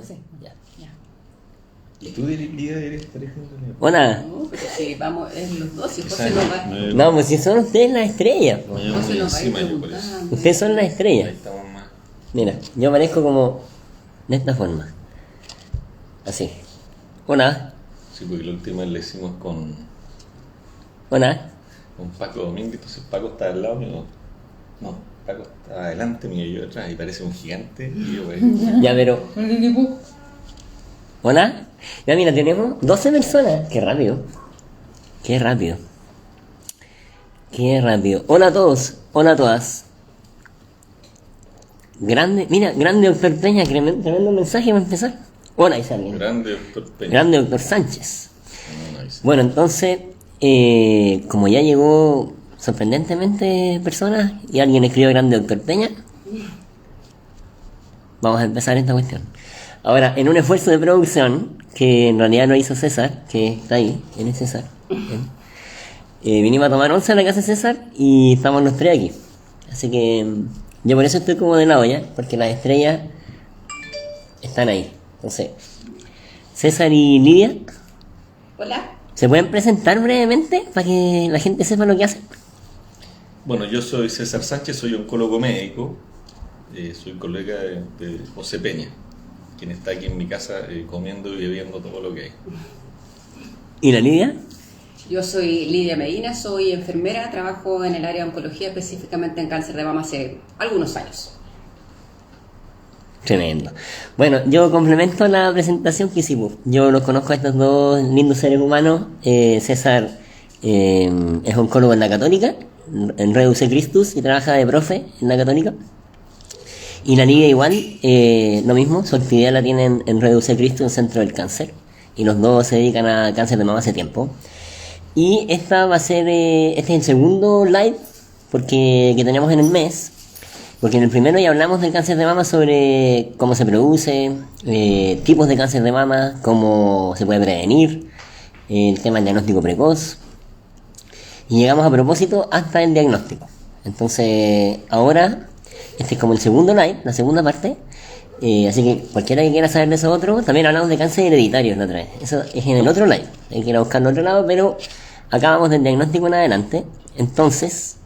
José. Ya. ¿Y tú, Lidia, eres pareja de la... Hola. No, pero sí, vamos, es los dos, y José nos va. No, pues si son ustedes las estrellas. Po. José nos va a ir encima, yo por eso. preguntando. Ustedes son las Ahí estrellas. estamos más. Mira, yo aparezco como de esta forma. Así. Hola. Sí, porque la última vez la hicimos con Hola. Paco Domínguez, entonces Paco está al lado mío. No, Paco está adelante mío y yo atrás y parece un gigante y yo pues, Ya, pero. Hola. Ya, mira, tenemos 12 personas. Qué rápido. Qué rápido. Qué rápido. Hola a todos. Hola a todas. Grande, mira, grande doctor Peña, tremendo mensaje para empezar. Hola, dice alguien. grande doctor Peña. Grande doctor Sánchez. No, dice. Bueno, entonces, como ya llegó sorprendentemente personas y alguien escribió grande doctor Peña, vamos a empezar esta cuestión. Ahora, en un esfuerzo de producción, que en realidad lo hizo César, que está ahí, él es César, vinimos a tomar once a la casa de César y estamos los tres aquí. Así que yo por eso estoy como de la olla, porque las estrellas están ahí. Entonces, César y Lidia, Hola. ¿se pueden presentar brevemente para que la gente sepa lo que hacen? Bueno, yo soy César Sánchez, soy oncólogo médico, soy colega de José Peña, quien está aquí en mi casa comiendo y bebiendo todo lo que hay. ¿Y la Lidia? Yo soy Lidia Medina, soy enfermera, trabajo en el área de oncología, específicamente en cáncer de mama hace algunos años. Tremendo. Bueno, yo complemento la presentación que hicimos. Yo los conozco a estos dos lindos seres humanos. César es oncólogo en la Católica, en Reduce Christus, y trabaja de profe en la Católica. Y la Lidia igual, lo mismo, su actividad la tienen en Reduce Christus, en Centro del Cáncer. Y los dos se dedican a cáncer de mama hace tiempo. Y esta va a ser, este es el segundo live que tenemos en el mes. Porque en el primero ya hablamos del cáncer de mama, sobre cómo se produce, tipos de cáncer de mama, cómo se puede prevenir, el tema del diagnóstico precoz. Y llegamos a propósito hasta el diagnóstico. Entonces, ahora, este es como el segundo live, la segunda parte. Así que cualquiera que quiera saber de eso otro, también hablamos de cáncer hereditario la otra vez. Eso es en el otro live, hay que ir a buscarlo en otro lado, pero acá vamos del diagnóstico en adelante. Entonces,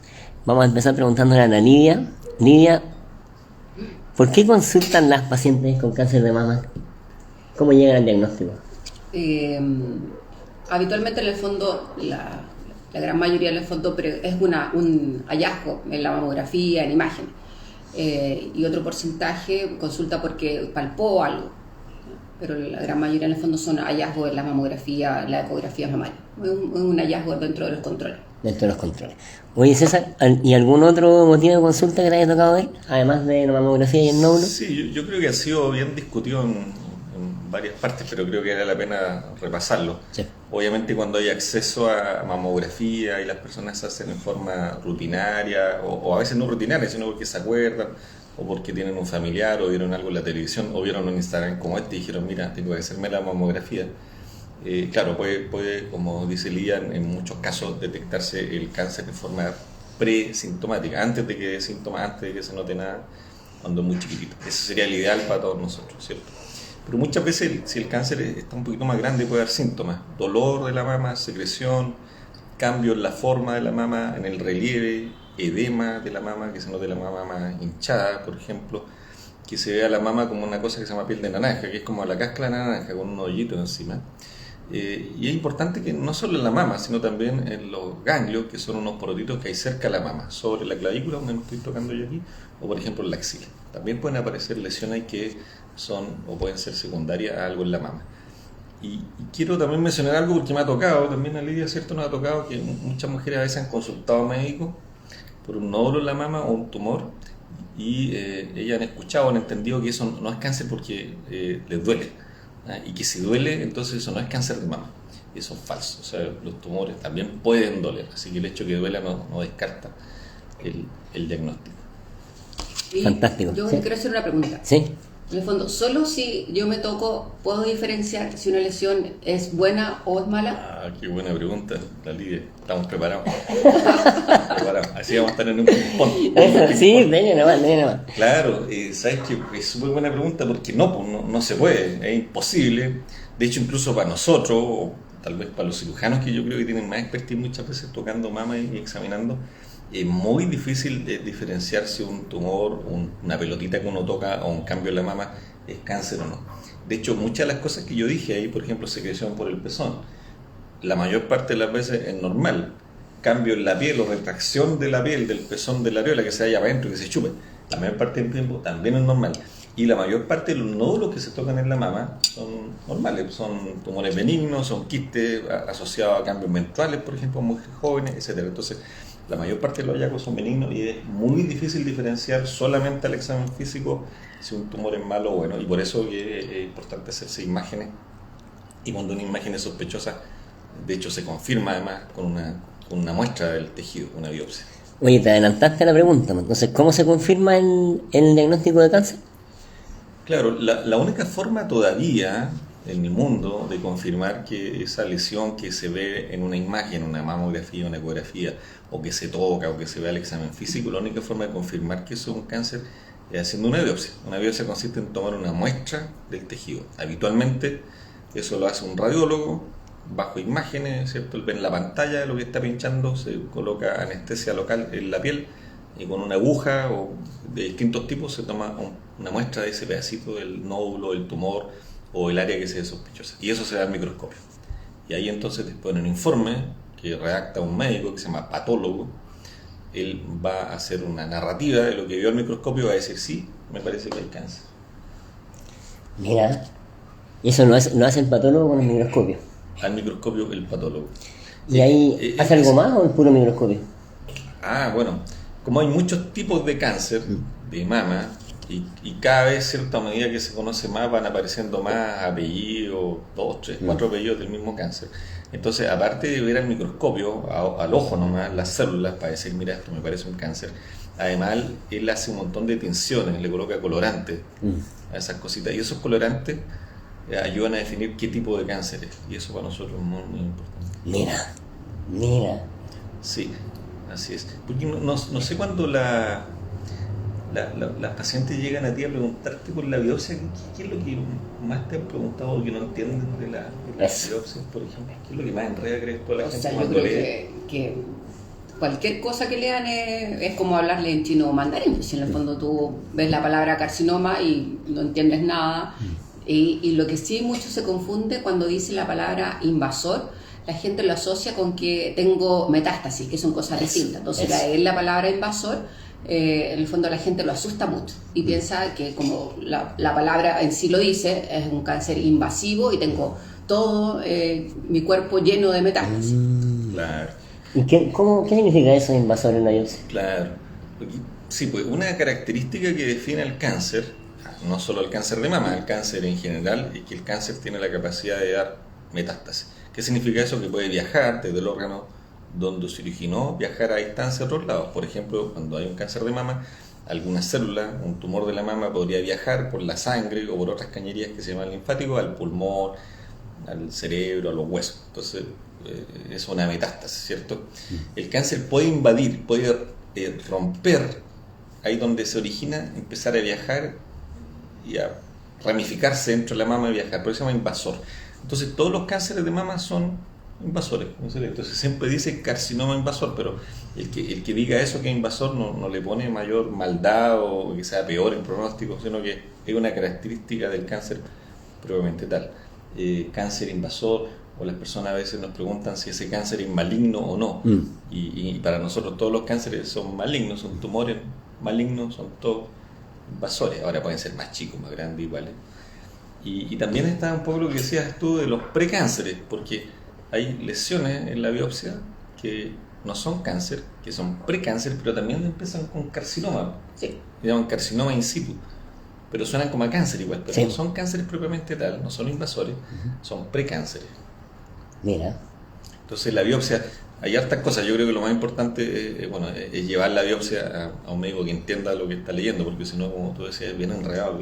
vamos a empezar preguntándole a la Lidia. Lidia, ¿por qué consultan las pacientes con cáncer de mama? ¿Cómo llegan al diagnóstico? Habitualmente en el fondo, la gran mayoría en el fondo es un hallazgo en la mamografía, en imagen. Y otro porcentaje consulta porque palpó algo. Pero la gran mayoría en el fondo son hallazgos en la mamografía, en la ecografía mamaria. Es un hallazgo dentro de los controles. Dentro de los controles. Oye, César, ¿y algún otro motivo de consulta que te haya tocado ver? Además de la mamografía y el nódulo. Sí, yo creo que ha sido bien discutido en varias partes, pero creo que vale la pena repasarlo. Sí. Obviamente cuando hay acceso a mamografía y las personas se hacen en forma rutinaria, o a veces no rutinaria, sino porque se acuerdan, o porque tienen un familiar, o vieron algo en la televisión, o vieron un Instagram como este y dijeron, mira, tengo que hacerme la mamografía. Claro, puede, como dice Lian, en muchos casos detectarse el cáncer de forma presintomática, antes de que dé síntomas, antes de que se note nada, cuando es muy chiquitito. Eso sería el ideal para todos nosotros, ¿cierto? Pero muchas veces, si el cáncer está un poquito más grande, puede dar síntomas: dolor de la mama, secreción, cambio en la forma de la mama, en el relieve, edema de la mama, que se note la mama más hinchada, por ejemplo, que se vea la mama como una cosa que se llama piel de naranja, que es como la cáscara de naranja con un hoyito encima. Y es importante que no solo en la mama, sino también en los ganglios, que son unos porotitos que hay cerca de la mama, sobre la clavícula, donde me estoy tocando yo aquí, o por ejemplo en la axila. También pueden aparecer lesiones que son o pueden ser secundarias a algo en la mama. Y quiero también mencionar algo porque me ha tocado, también a Lidia, ¿cierto? Nos ha tocado que muchas mujeres a veces han consultado a médicos por un nódulo en la mama o un tumor, y ellas han escuchado, han entendido que eso no es cáncer porque les duele. Y que si duele, entonces eso no es cáncer de mama. Eso es falso. O sea, los tumores también pueden doler, así que el hecho que duela no descarta el diagnóstico. Y Fantástico. Yo ¿Sí? quiero hacer una pregunta. ¿Sí? En el fondo, solo si yo me toco, puedo diferenciar si una lesión es buena o es mala. Ah, qué buena pregunta, la Lidia. Estamos preparados. Preparados. Así vamos a estar en un ping-pong. Sí, venga nomás. Claro, sabes que es súper buena pregunta porque no se puede, es imposible. De hecho, incluso para nosotros, o tal vez para los cirujanos que yo creo que tienen más expertise muchas veces tocando mama y examinando, es muy difícil diferenciar si un tumor, una pelotita que uno toca o un cambio en la mama es cáncer o no. De hecho, muchas de las cosas que yo dije ahí, por ejemplo, secreción por el pezón, la mayor parte de las veces es normal. Cambio en la piel o retracción de la piel del pezón de la areola que se vaya para adentro y que se chupe, la mayor parte del tiempo también es normal. Y la mayor parte de los nódulos que se tocan en la mama son normales, son tumores benignos, son quistes asociados a cambios menstruales, por ejemplo, en mujeres jóvenes, etcétera. Entonces, la mayor parte de los hallazgos son benignos y es muy difícil diferenciar solamente al examen físico si un tumor es malo o bueno, y por eso es importante hacerse imágenes, y cuando una imagen es sospechosa, de hecho se confirma además con una muestra del tejido, una biopsia. Oye, te adelantaste a la pregunta, entonces, ¿cómo se confirma el diagnóstico de cáncer? Claro, la única forma todavía en el mundo de confirmar que esa lesión que se ve en una imagen, una mamografía, una ecografía, o que se toca o que se ve al examen físico, la única forma de confirmar que eso es un cáncer es haciendo una biopsia. Una biopsia consiste en tomar una muestra del tejido. Habitualmente eso lo hace un radiólogo bajo imágenes, ¿cierto? Él ve en la pantalla lo que está pinchando, se coloca anestesia local en la piel y con una aguja o de distintos tipos se toma una muestra de ese pedacito del nódulo, del tumor o el área que sea sospechosa. Y eso se da al microscopio. Y ahí entonces después en un informe que redacta un médico que se llama patólogo, él va a hacer una narrativa de lo que vio al microscopio y va a decir, sí, me parece que hay cáncer. Mira, ¿y eso no hace el patólogo con el microscopio? Al microscopio el patólogo. ¿Y ahí hace algo más o el puro microscopio? Bueno, como hay muchos tipos de cáncer de mama y cada vez, cierta medida que se conoce más, van apareciendo más apellidos, 2, 3, 4 apellidos del mismo cáncer. Entonces, aparte de ver al microscopio, al ojo nomás, las células, para decir, mira, esto me parece un cáncer, además él hace un montón de tinciones, le coloca colorantes a esas cositas, y esos colorantes ayudan a definir qué tipo de cáncer es, y eso para nosotros es muy, muy importante. Mira. Sí, así es. Porque no sé cuándo las pacientes llegan a ti a preguntarte por la biopsia, ¿qué es lo que más te han preguntado o que no entienden de las biopsias, por ejemplo? ¿Qué es lo que más enreda, crees tú, a la gente Yo cuando creo lee? que cualquier cosa que lean es como hablarle en chino o mandarín. Pues si en el fondo tú ves la palabra carcinoma y no entiendes nada. Y lo que sí mucho se confunde cuando dice la palabra invasor, la gente lo asocia con que tengo metástasis, que son cosas distintas. Entonces, al leer la palabra invasor, en el fondo la gente lo asusta mucho y piensa que como la palabra en sí lo dice, es un cáncer invasivo y tengo todo mi cuerpo lleno de metástasis. Claro. ¿Y qué significa eso de invasor en la biopsia? Claro. Sí, pues una característica que define al cáncer, no solo el cáncer de mama, el cáncer en general, es que el cáncer tiene la capacidad de dar metástasis. ¿Qué significa eso? Que puede viajar desde el órgano donde se originó, viajar a distancia a otros lados. Por ejemplo, cuando hay un cáncer de mama, alguna célula, un tumor de la mama, podría viajar por la sangre o por otras cañerías que se llaman linfáticos al pulmón, al cerebro, a los huesos. Entonces, es una metástasis, ¿cierto? El cáncer puede invadir, puede romper ahí donde se origina, empezar a viajar y a ramificarse dentro de la mama y viajar, por eso se llama invasor. Entonces todos los cánceres de mama son invasores, ¿no? Entonces siempre dice carcinoma invasor, pero el que diga eso que es invasor no le pone mayor maldad o que sea peor en pronóstico, sino que es una característica del cáncer propiamente tal. Cáncer invasor, o las personas a veces nos preguntan si ese cáncer es maligno o no, y para nosotros todos los cánceres son malignos, son tumores malignos, son todos invasores. Ahora pueden ser más chicos, más grandes, iguales. Y también está un poco lo que decías tú de los precánceres, porque hay lesiones en la biopsia que no son cáncer, que son precáncer, pero también empiezan con carcinoma. Sí. Se llaman carcinoma in situ, pero suenan como a cáncer igual, pero sí, no son cánceres propiamente tal, no son invasores, son precánceres. Mira. Entonces la biopsia, hay hartas cosas. Yo creo que lo más importante es llevar la biopsia a un médico que entienda lo que está leyendo, porque si no, como tú decías, bien enredado.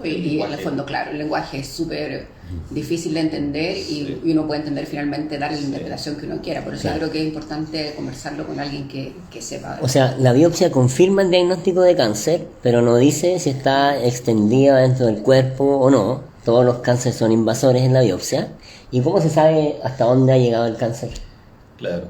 Y en el fondo, claro, el lenguaje es súper difícil de entender y uno puede entender finalmente, darle la interpretación que uno quiera. Por eso yo creo que es importante conversarlo con alguien que sepa. O sea, la biopsia confirma el diagnóstico de cáncer, pero no dice si está extendida dentro del cuerpo o no. Todos los cánceres son invasores en la biopsia. ¿Y cómo se sabe hasta dónde ha llegado el cáncer? Claro.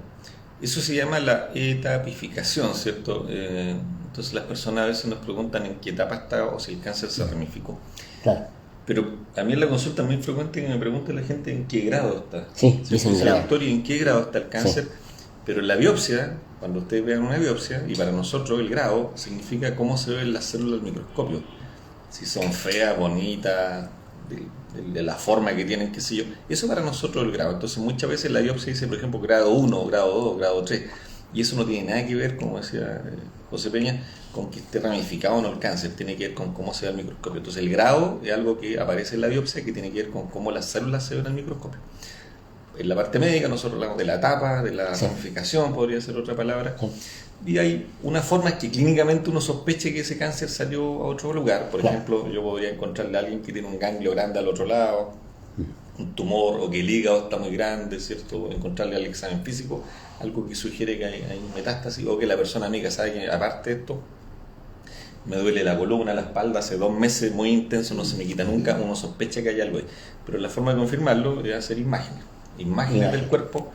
Eso se llama la etapificación, ¿cierto? Entonces las personas a veces nos preguntan en qué etapa está o si el cáncer se ramificó. Claro. Pero a mí en la consulta es muy frecuente que me pregunte la gente en qué grado está. Sí, dicen grado. Doctor, ¿y en qué grado está el cáncer? Sí. Pero en la biopsia, cuando ustedes vean una biopsia, y para nosotros el grado significa cómo se ven las células al microscopio. Si son feas, bonitas, de la forma que tienen, qué sé yo. Eso para nosotros es el grado. Entonces muchas veces la biopsia dice, por ejemplo, grado 1, grado 2, grado 3. Y eso no tiene nada que ver, como decía José Peña, con que esté ramificado o no el cáncer. Tiene que ver con cómo se ve el microscopio. Entonces el grado es algo que aparece en la biopsia que tiene que ver con cómo las células se ven al microscopio. En la parte médica nosotros hablamos de la etapa, de la ramificación, podría ser otra palabra. Sí. Y hay una forma que clínicamente uno sospeche que ese cáncer salió a otro lugar. Por ejemplo, yo podría encontrarle a alguien que tiene un ganglio grande al otro lado, un tumor, o que el hígado está muy grande, ¿cierto? Encontrarle al examen físico algo que sugiere que hay metástasis, o que la persona amiga sabe que aparte de esto, me duele la columna, la espalda, hace 2 meses muy intenso, no se me quita nunca, uno sospecha que hay algo ahí. Pero la forma de confirmarlo es hacer imágenes del cuerpo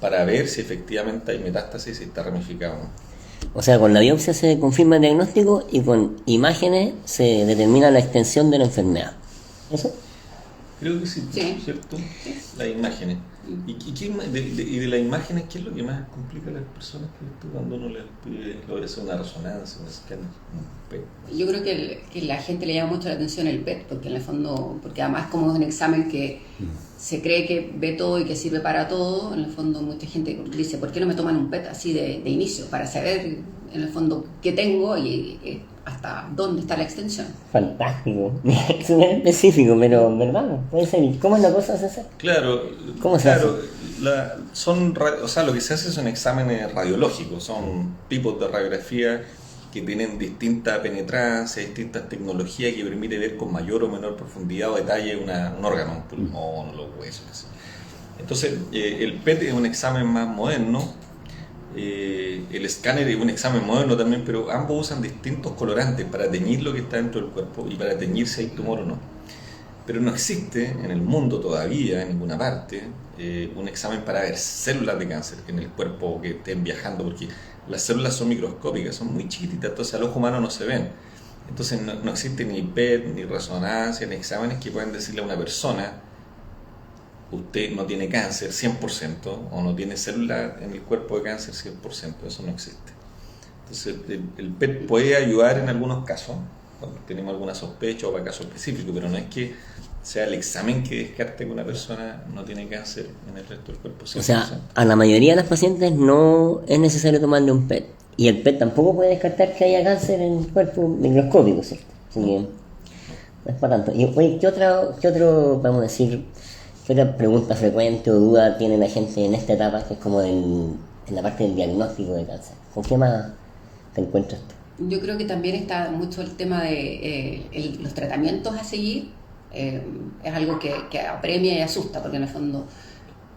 para ver si efectivamente hay metástasis, si está ramificado o no. O sea, con la biopsia se confirma el diagnóstico y con imágenes se determina la extensión de la enfermedad. ¿Eso? Creo que sí, ¿cierto? Sí. Las imágenes. ¿Y de las imágenes qué es lo que más complica a las personas cuando uno les pide una resonancia, un escáner, un PET? Yo creo que la gente le llama mucho la atención el PET, porque en el fondo, porque además como es un examen que se cree que ve todo y que sirve para todo, en el fondo mucha gente dice, ¿por qué no me toman un PET así de inicio? Para saber en el fondo qué tengo y hasta dónde está la extensión. Fantástico, es súper específico, pero ¿verdad? Puede ser. ¿Cómo es la cosa, César? Claro, ¿Cómo se hace? Lo que se hace son exámenes radiológicos, son tipos de radiografía que tienen distinta penetrancia, distintas tecnologías que permite ver con mayor o menor profundidad o detalle un órgano, un pulmón, los huesos, qué sé yo. Entonces, el PET es un examen más moderno. El escáner es un examen moderno también, pero ambos usan distintos colorantes para teñir lo que está dentro del cuerpo y para teñir si hay tumor o no. Pero no existe en el mundo todavía, en ninguna parte, un examen para ver células de cáncer en el cuerpo que estén viajando, porque las células son microscópicas, son muy chiquititas, entonces al ojo humano no se ven. Entonces no existe ni PET, ni resonancia, ni exámenes que puedan decirle a una persona: usted no tiene cáncer 100% o no tiene células en el cuerpo de cáncer 100%, eso no existe. Entonces el PET puede ayudar en algunos casos, cuando tenemos alguna sospecha o para casos específicos, pero no es que sea el examen que descarte que una persona no tiene cáncer en el resto del cuerpo 100%. O sea, a la mayoría de las pacientes no es necesario tomarle un PET, y el PET tampoco puede descartar que haya cáncer en el cuerpo microscópico, ¿cierto? Así que no es para tanto. Y oye, ¿qué otro, vamos a decir, qué otra pregunta frecuente o duda tiene la gente en esta etapa, que es como en la parte del diagnóstico de cáncer? ¿Con qué más te encuentras tú? Yo creo que también está mucho el tema de los tratamientos a seguir. Es algo que apremia y asusta, porque en el fondo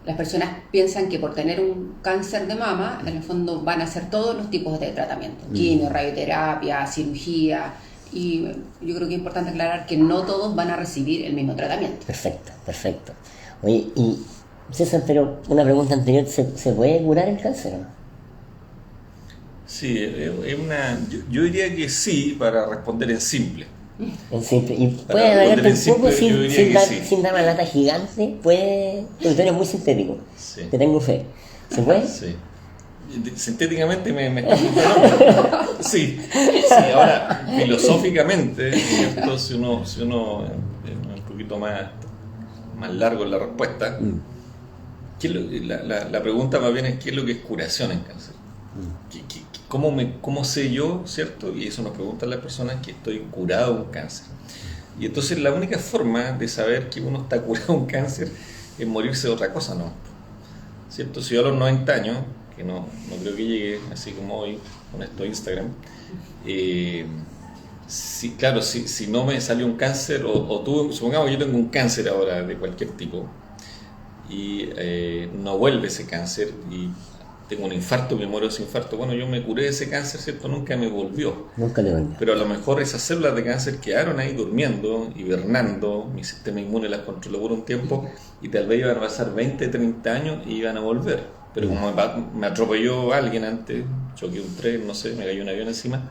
las personas piensan que por tener un cáncer de mama, en el fondo van a hacer todos los tipos de tratamiento, quimio, radioterapia, cirugía, y yo creo que es importante aclarar que no todos van a recibir el mismo tratamiento. Perfecto. Oye, y César, pero una pregunta anterior, ¿se puede curar el cáncer o no? Sí, yo diría que sí, para responder en simple. En simple. ¿Y puede alargarte un poco sin dar una lata gigante? Puede. Porque tú eres muy sintético. Sí. Te tengo fe. ¿Se puede? Sí. Sintéticamente me está funcionando. Sí. Ahora, filosóficamente, ¿cierto? Si uno es un poquito más largo en la respuesta, la pregunta más bien es: ¿qué es lo que es curación en cáncer? ¿Cómo sé yo, cierto? Y eso nos preguntan las personas, que estoy curado de un cáncer. Y entonces la única forma de saber que uno está curado de un cáncer es morirse de otra cosa, ¿no? ¿cierto? Si yo a los 90 años, que no creo que llegue así como hoy con esto de Instagram, claro, si no me salió un cáncer, o tuve, supongamos que yo tengo un cáncer ahora de cualquier tipo, y no vuelve ese cáncer, y tengo un infarto, me muero de ese infarto, bueno, yo me curé de ese cáncer, ¿cierto? Nunca me volvió. Nunca le volvió. Pero a lo mejor esas células de cáncer quedaron ahí durmiendo, hibernando, mi sistema inmune las controló por un tiempo, y tal vez iban a pasar 20, 30 años y iban a volver. Pero como me atropelló alguien antes, choqué un tren, no sé, me cayó un avión encima,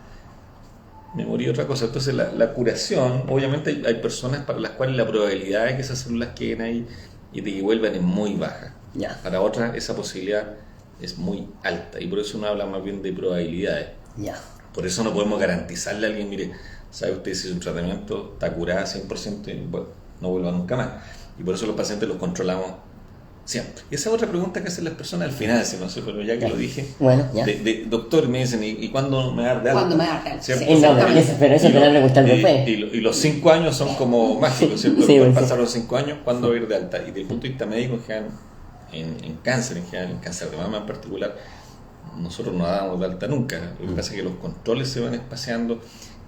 me morí otra cosa. Entonces la curación, obviamente hay personas para las cuales la probabilidad de que esas células queden ahí y de que vuelvan es muy baja. Ya. Para otras esa posibilidad es muy alta, y por eso uno habla más bien de probabilidades. Ya. Por eso no podemos garantizarle a alguien, mire, sabe usted si su tratamiento está curada 100% y bueno, no vuelva nunca más. Y por eso los pacientes los controlamos siempre. Y esa es otra pregunta que hacen las personas al final, si no sé, pero ya que lo dije. Bueno, ya. Doctor, me dicen, ¿y cuándo me da de alta? ¿Cuándo me da de alta? ¿Cierto? Sí, pero eso te lo preguntar después. Y los 5 años son como mágicos, ¿cierto? Sí, Después sí. pasar los 5 años, ¿cuándo va a ir de alta? Y desde el punto de vista médico, en cáncer, en general, en cáncer de mama en particular, nosotros no damos de alta nunca. Lo que pasa es que los controles se van espaciando,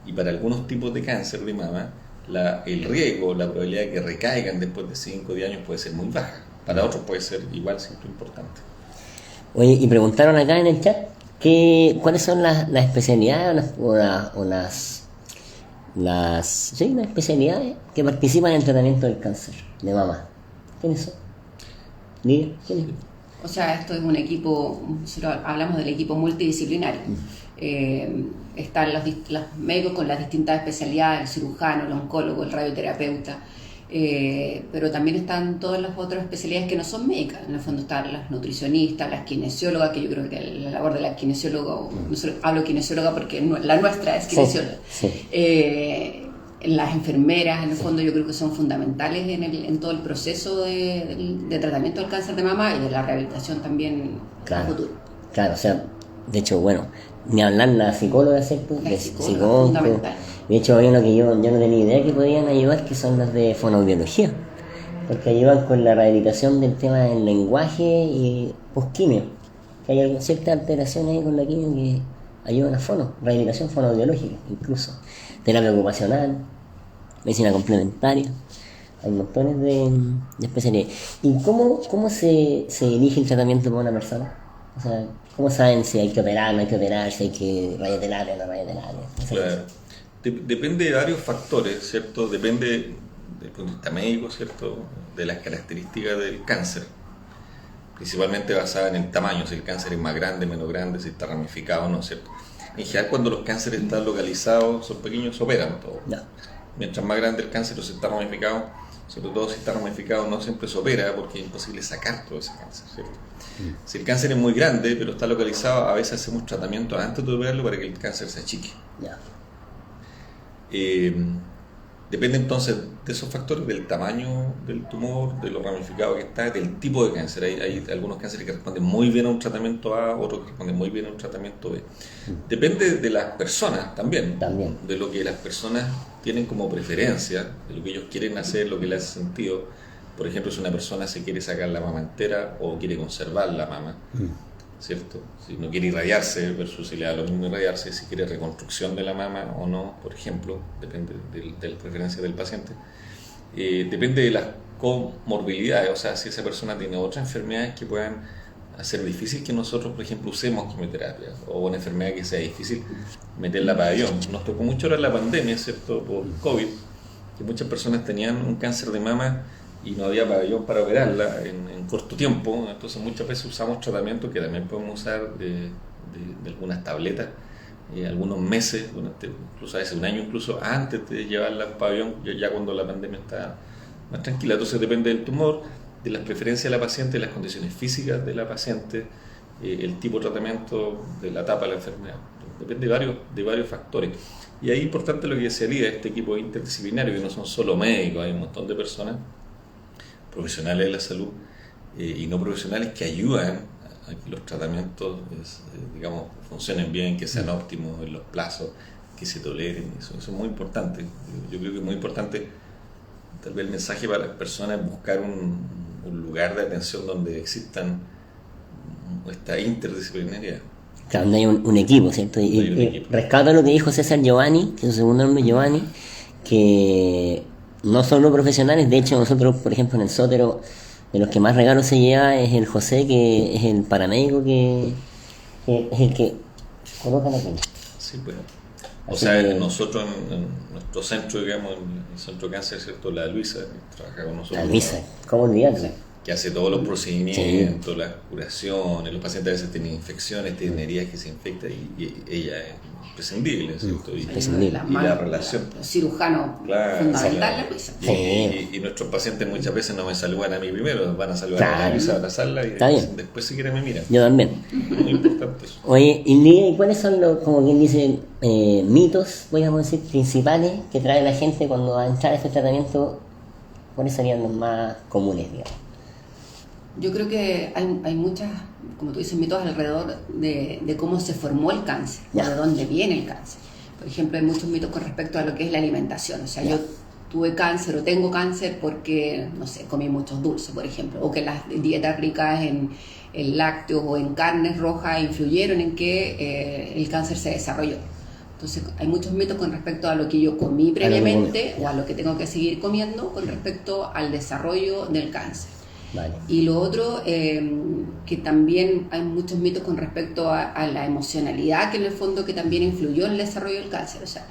y para algunos tipos de cáncer de mama el riesgo, la probabilidad de que recaigan después de 5 o 10 años puede ser muy baja. Para otros puede ser igual, siempre importante. Oye, y preguntaron acá en el chat cuáles son las especialidades las especialidades que participan en el tratamiento del cáncer de mama. ¿Quiénes son? ¿Quiénes? O sea, esto es un equipo, nosotros hablamos del equipo multidisciplinario. Están los médicos con las distintas especialidades, el cirujano, el oncólogo, el radioterapeuta, pero también están todas las otras especialidades que no son médicas. En el fondo están las nutricionistas, las kinesiólogas, que yo creo que la labor de la kinesióloga, hablo kinesióloga porque la nuestra es kinesióloga. Sí. Las enfermeras, en el fondo, yo creo que son fundamentales en todo el proceso de tratamiento del cáncer de mama y de la rehabilitación también a futuro. Claro, o sea, de hecho, bueno, ni hablar la psicóloga, ¿cierto? La psicóloga, fundamental. De hecho, hay uno que yo no tenía idea que podían ayudar, que son las de fonoaudiología, porque ayudan con la rehabilitación del tema del lenguaje y post-quimio, que hay ciertas alteraciones ahí con la quimio que ayudan a rehabilitación fonoaudiológica, incluso terapia ocupacional, medicina complementaria. Hay montones de especialidades. ¿Y cómo se elige el tratamiento para una persona? O sea, ¿cómo saben si hay que operar, no hay que operar, si hay que radioterapia, no radioterapia? Claro. Depende de varios factores, ¿cierto? Depende del punto de vista médico, ¿cierto? De las características del cáncer, principalmente basada en el tamaño, si el cáncer es más grande, menos grande, si está ramificado o no, ¿cierto? En general, cuando los cánceres están localizados, son pequeños, se operan todo. No. Mientras más grande el cáncer o si está ramificado, sobre todo si está ramificado, no siempre se opera porque es imposible sacar todo ese cáncer, ¿cierto? Si el cáncer es muy grande pero está localizado, a veces hacemos tratamiento antes de operarlo para que el cáncer se achique. Depende entonces de esos factores, del tamaño del tumor, de lo ramificado que está, del tipo de cáncer. Hay algunos cánceres que responden muy bien a un tratamiento A, otros que responden muy bien a un tratamiento B. Depende de las personas también, de lo que las personas tienen como preferencia, de lo que ellos quieren hacer, lo que les hace sentido. Por ejemplo, si una persona se quiere sacar la mama entera o quiere conservar la mama, ¿cierto? Si no quiere irradiarse versus si le da lo mismo irradiarse, si quiere reconstrucción de la mama o no, por ejemplo, depende de la preferencia del paciente. Depende de las comorbilidades, o sea, si esa persona tiene otras enfermedades que puedan hacer difícil que nosotros, por ejemplo, usemos quimioterapia, o una enfermedad que sea difícil meterla para pabellón. Nos tocó mucho ahora la pandemia, ¿cierto? Por COVID, que muchas personas tenían un cáncer de mama y no había pabellón para operarla en corto tiempo, entonces muchas veces usamos tratamientos que también podemos usar de algunas tabletas, algunos meses, incluso a veces un año incluso antes de llevarla al pabellón, ya cuando la pandemia está más tranquila. Entonces depende del tumor, de las preferencias de la paciente, de las condiciones físicas de la paciente, el tipo de tratamiento, de la etapa de la enfermedad. Depende de varios factores. Y ahí es importante lo que decía Lía, este equipo interdisciplinario, que no son solo médicos, hay un montón de personas, profesionales de la salud y no profesionales, que ayudan a que los tratamientos digamos, funcionen bien, que sean óptimos en los plazos, que se toleren. Eso es muy importante. Yo creo que es muy importante, tal vez el mensaje para las personas es buscar un lugar de atención donde existan esta interdisciplinariedad. Claro, donde hay un equipo, ¿cierto? Hay un Y equipo. rescato lo que dijo César Giovanni, que es su segundo nombre Giovanni, que no son los profesionales. De hecho, nosotros, por ejemplo, en el Sótero, de los que más regalos se lleva es el José, que es el paramédico, que es el que coloca la clínica. Sí, pues. O Así sea, que- nosotros en nuestro centro, digamos, en el centro de cáncer, ¿cierto? La Luisa, que trabaja con nosotros. La Luisa, ¿cómo olvidarlo? Que hace todos los procedimientos, las curaciones, los pacientes a veces tienen infecciones, tienen heridas que se infectan y ella es imprescindible, ¿cierto? Y la relación. Los cirujanos, Claro, fundamental claro. la Luisa. Y nuestros pacientes muchas veces no me saludan a mí primero, van a saludar a la Claro. Luisa, a abrazarla y Está bien. después si quieren me miran. Yo también. Muy importante eso. Oye, ¿y cuáles son los, como quien dice, mitos, podríamos decir, principales que trae la gente cuando va a entrar a este tratamiento? ¿Cuáles serían los más comunes, digamos? Yo creo que hay muchas, como tú dices, mitos alrededor de cómo se formó el cáncer, o Ya. de dónde viene el cáncer. Por ejemplo, hay muchos mitos con respecto a lo que es la alimentación. O sea, Ya. yo tuve cáncer o tengo cáncer porque, no sé, comí muchos dulces, por ejemplo, o que las dietas ricas en lácteos o en carnes rojas influyeron en que el cáncer se desarrolló. Entonces, hay muchos mitos con respecto a lo que yo comí previamente o a lo que tengo que seguir comiendo con respecto al desarrollo del cáncer. Vale. Y lo otro, que también hay muchos mitos con respecto a la emocionalidad, que en el fondo que también influyó en el desarrollo del cáncer. O sea,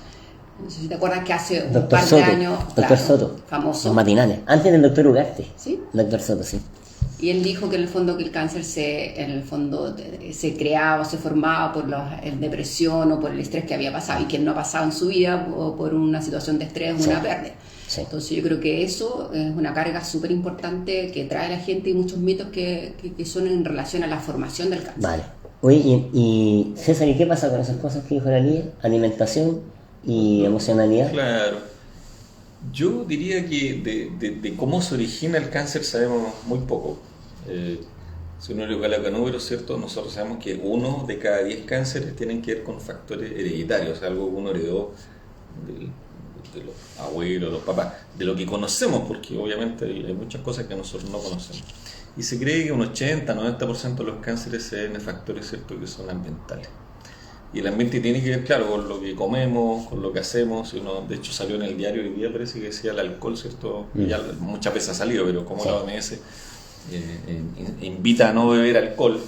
no sé si te acuerdas que hace un Doctor par Soto, de años, doctor claro, Soto, famoso, los matinales, antes del doctor Ugarte. ¿sí? Doctor Soto, sí. Y él dijo que en el fondo que el cáncer se creaba o se formaba por la depresión o por el estrés que había pasado y que no ha pasado en su vida o por una situación de estrés o Sí. una pérdida. Sí. Entonces yo creo que eso es una carga súper importante que trae la gente y muchos mitos que son en relación a la formación del cáncer. Vale. Oye, y César, ¿y qué pasa con esas cosas que dijo la Lía? Alimentación y emocionalidad. Claro. Yo diría que de cómo se origina el cáncer sabemos muy poco. Si uno le coloca números, ¿cierto? Nosotros sabemos que 1 de cada 10 cánceres tienen que ver con factores hereditarios, algo que uno heredó de los abuelos, los papás, de lo que conocemos, porque obviamente hay muchas cosas que nosotros no conocemos. Y se cree que un 80-90% de los cánceres se deben a factores, ¿cierto?, que son ambientales. Y el ambiente tiene que ver, claro, con lo que comemos, con lo que hacemos. De hecho, salió en el diario hoy día, parece que decía el alcohol, ¿cierto? Y ya muchas veces ha salido, pero como Sí. la OMS invita a no beber alcohol,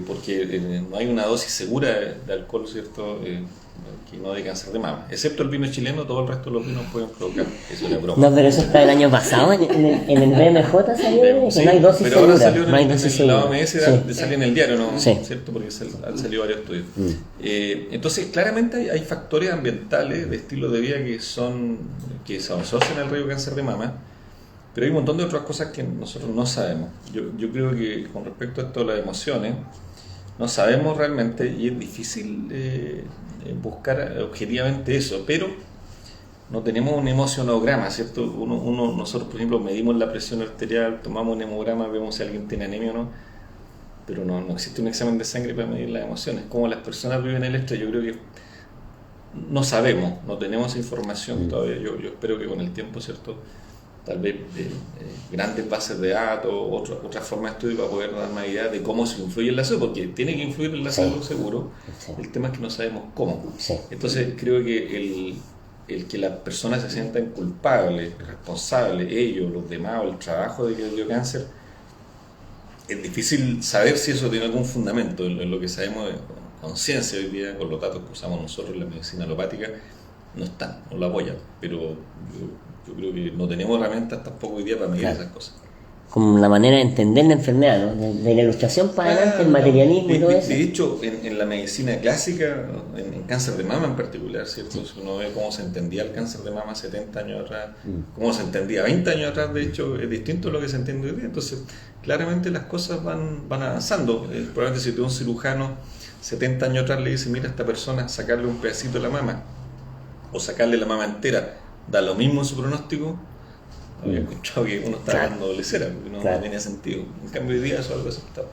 porque no hay una dosis segura de alcohol, ¿cierto? Que no de cáncer de mama. Excepto el vino chileno, todo el resto de los vinos pueden provocar. Eso es una broma. No, pero eso está el año pasado, en el BMJ salió que Sí, no hay dosis pero ahora segura. salió No hay en dosis la segura. OMS, Sí. sale en el diario, ¿no? Sí. ¿Cierto? Porque han salido varios estudios. Entonces, claramente hay factores ambientales de estilo de vida que se asocian al riesgo de cáncer de mama, pero hay un montón de otras cosas que nosotros no sabemos. Yo creo que con respecto a esto de las emociones, no sabemos realmente y es difícil buscar objetivamente eso, pero no tenemos un emocionograma, ¿cierto? Nosotros, por ejemplo, medimos la presión arterial, tomamos un hemograma, vemos si alguien tiene anemia o no, pero no existe un examen de sangre para medir las emociones. Cómo las personas viven el estrés, yo creo que no sabemos, no tenemos información todavía. Yo espero que con el tiempo, ¿cierto?, tal vez grandes bases de datos, otra forma de estudio para poder dar una idea de cómo se influye en la salud, porque tiene que influir en la Sí. salud seguro. Sí. El tema es que no sabemos cómo. Sí. Entonces creo que el que las personas se sientan culpables, responsables, ellos, los demás, o el trabajo de que dio cáncer, es difícil saber si eso tiene algún fundamento. En lo que sabemos de conciencia hoy día, con los datos que usamos nosotros en la medicina alopática, no están, no lo apoyan, pero yo creo que no tenemos herramientas tampoco hoy día para medir Claro. esas cosas. Como la manera de entender la enfermedad, ¿no? De la ilustración para adelante, el materialismo y todo eso. De hecho, en la medicina clásica, en cáncer de mama en particular, ¿cierto? Si uno ve cómo se entendía el cáncer de mama 70 años atrás, cómo se entendía 20 años atrás, de hecho, es distinto a lo que se entiende hoy día. Entonces, claramente las cosas van avanzando. Probablemente si tú un cirujano 70 años atrás le dice, mira a esta persona, sacarle un pedacito de la mama o sacarle la mama entera, da lo mismo en su pronóstico, había encontrado que uno está dando doble cera, porque no tenía sentido. En cambio, hoy día eso es algo aceptable.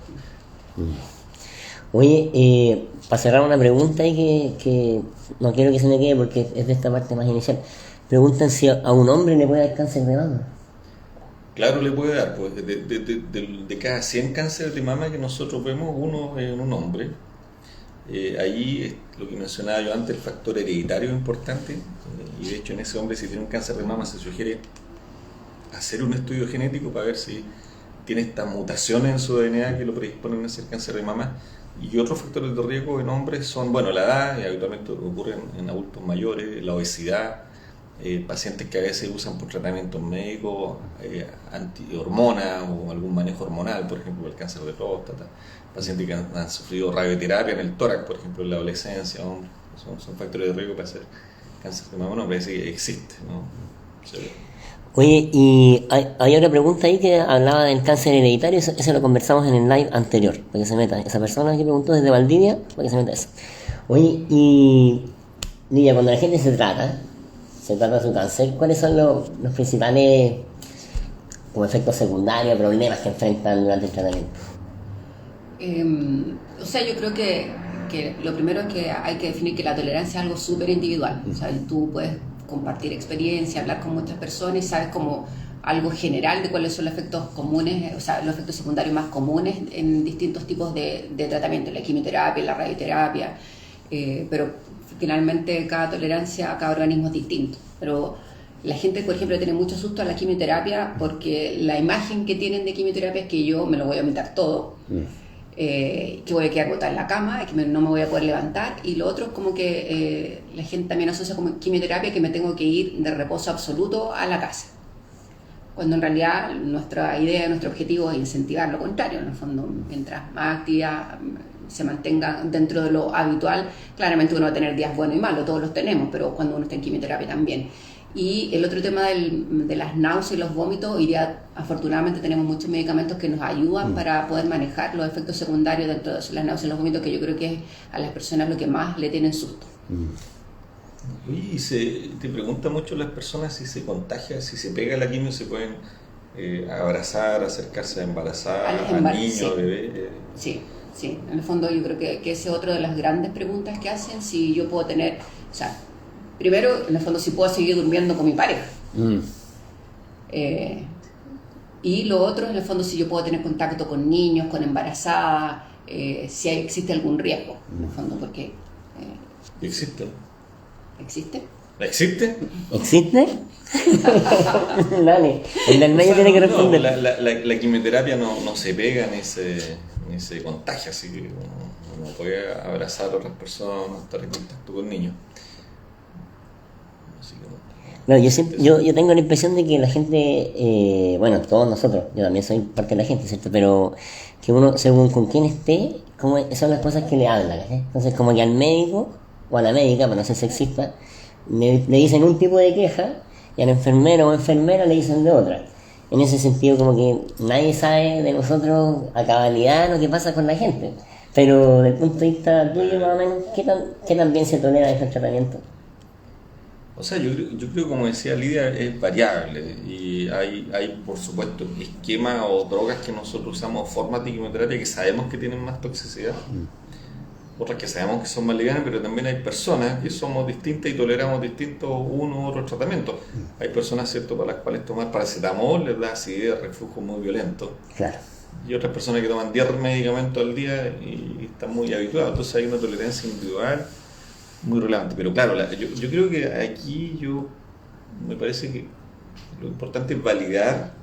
Oye, para cerrar una pregunta ahí que no quiero que se me quede porque es de esta parte más inicial. Preguntan si a un hombre le puede dar cáncer de mama. Claro, le puede dar, pues de cada 100 cánceres de mama que nosotros vemos, uno es en un hombre. Ahí lo que mencionaba yo antes, el factor hereditario es importante, y de hecho en ese hombre, si tiene un cáncer de mama, se sugiere hacer un estudio genético para ver si tiene estas mutaciones en su DNA que lo predisponen a hacer cáncer de mama. Y otros factores de riesgo en hombres son, bueno, la edad, y habitualmente ocurre en adultos mayores, la obesidad, pacientes que a veces usan por tratamientos médicos antihormonas o algún manejo hormonal, por ejemplo, el cáncer de próstata, pacientes que han sufrido radioterapia en el tórax, por ejemplo, en la adolescencia, hombres, son factores de riesgo para hacer cáncer de mama. No, parece que existe, ¿no? Sí. Oye, y hay otra pregunta ahí que hablaba del cáncer hereditario, eso lo conversamos en el live anterior, para que se meta. Esa persona que preguntó desde Valdivia, para que se meta eso. Oye, y Lidia, cuando la gente se trata su cáncer, ¿cuáles son los principales como efectos secundarios, problemas que enfrentan durante el tratamiento? O sea, yo creo que lo primero es que hay que definir que la tolerancia es algo súper individual. O sea, tú puedes compartir experiencia, hablar con muchas personas y sabes como algo general de cuáles son los efectos comunes, o sea, los efectos secundarios más comunes en distintos tipos de tratamiento, la quimioterapia, la radioterapia, pero finalmente cada tolerancia, cada organismo es distinto. Pero la gente, por ejemplo, tiene mucho susto a la quimioterapia porque la imagen que tienen de quimioterapia es que yo me lo voy a meter todo, que voy a quedar botada en la cama, que no me voy a poder levantar, y lo otro es como que la gente también asocia como quimioterapia que me tengo que ir de reposo absoluto a la casa, cuando en realidad nuestra idea, nuestro objetivo es incentivar lo contrario. En el fondo, mientras más actividad se mantenga dentro de lo habitual, claramente uno va a tener días buenos y malos, todos los tenemos, pero cuando uno está en quimioterapia también. Y el otro tema de las náuseas y los vómitos, hoy día afortunadamente tenemos muchos medicamentos que nos ayudan para poder manejar los efectos secundarios dentro de las náuseas y los vómitos, que yo creo que es a las personas lo que más le tienen susto. Y te pregunta mucho las personas si se contagia, si se pega la quimio, se pueden abrazar, acercarse a embarazar, al niño, sí. Bebé. Sí, en el fondo yo creo que esa es otra de las grandes preguntas que hacen, si yo puedo tener, o sea, primero, en el fondo, si puedo seguir durmiendo con mi pareja. Y lo otro, en el fondo, si yo puedo tener contacto con niños, con embarazadas, si existe algún riesgo, en el fondo, porque... ¿Existe? ¿Existe? ¿Existe? ¿Existe? Dale, el del medio tiene que responder. No, la quimioterapia no se pega ni se contagia, así que uno puede abrazar a otras personas, estar en contacto con niños. No, yo tengo la impresión de que la gente, bueno, todos nosotros, yo también soy parte de la gente, ¿cierto? Pero que uno, según con quién esté, como son las cosas que le hablan, ¿eh? Entonces, como que al médico o a la médica, pero no sé si sexista, le dicen un tipo de queja y al enfermero o enfermera le dicen de otra. En ese sentido, como que nadie sabe de nosotros a cabalidad lo que pasa con la gente. Pero desde el punto de vista tuyo, más o menos, ¿qué tan bien se tolera este tratamiento? O sea, yo creo, como decía Lidia, es variable, y hay por supuesto esquemas o drogas que nosotros usamos, formas de quimioterapia que sabemos que tienen más toxicidad, otras que sabemos que son más livianas, pero también hay personas que somos distintas y toleramos distintos uno u otro tratamiento. Hay personas, ¿cierto?, para las cuales tomar paracetamol les da acidez, reflujo muy violento. Claro. Y otras personas que toman 10 medicamentos al día y están muy habituados. Entonces hay una tolerancia individual muy relevante. Pero claro, yo creo que aquí me parece que lo importante es validar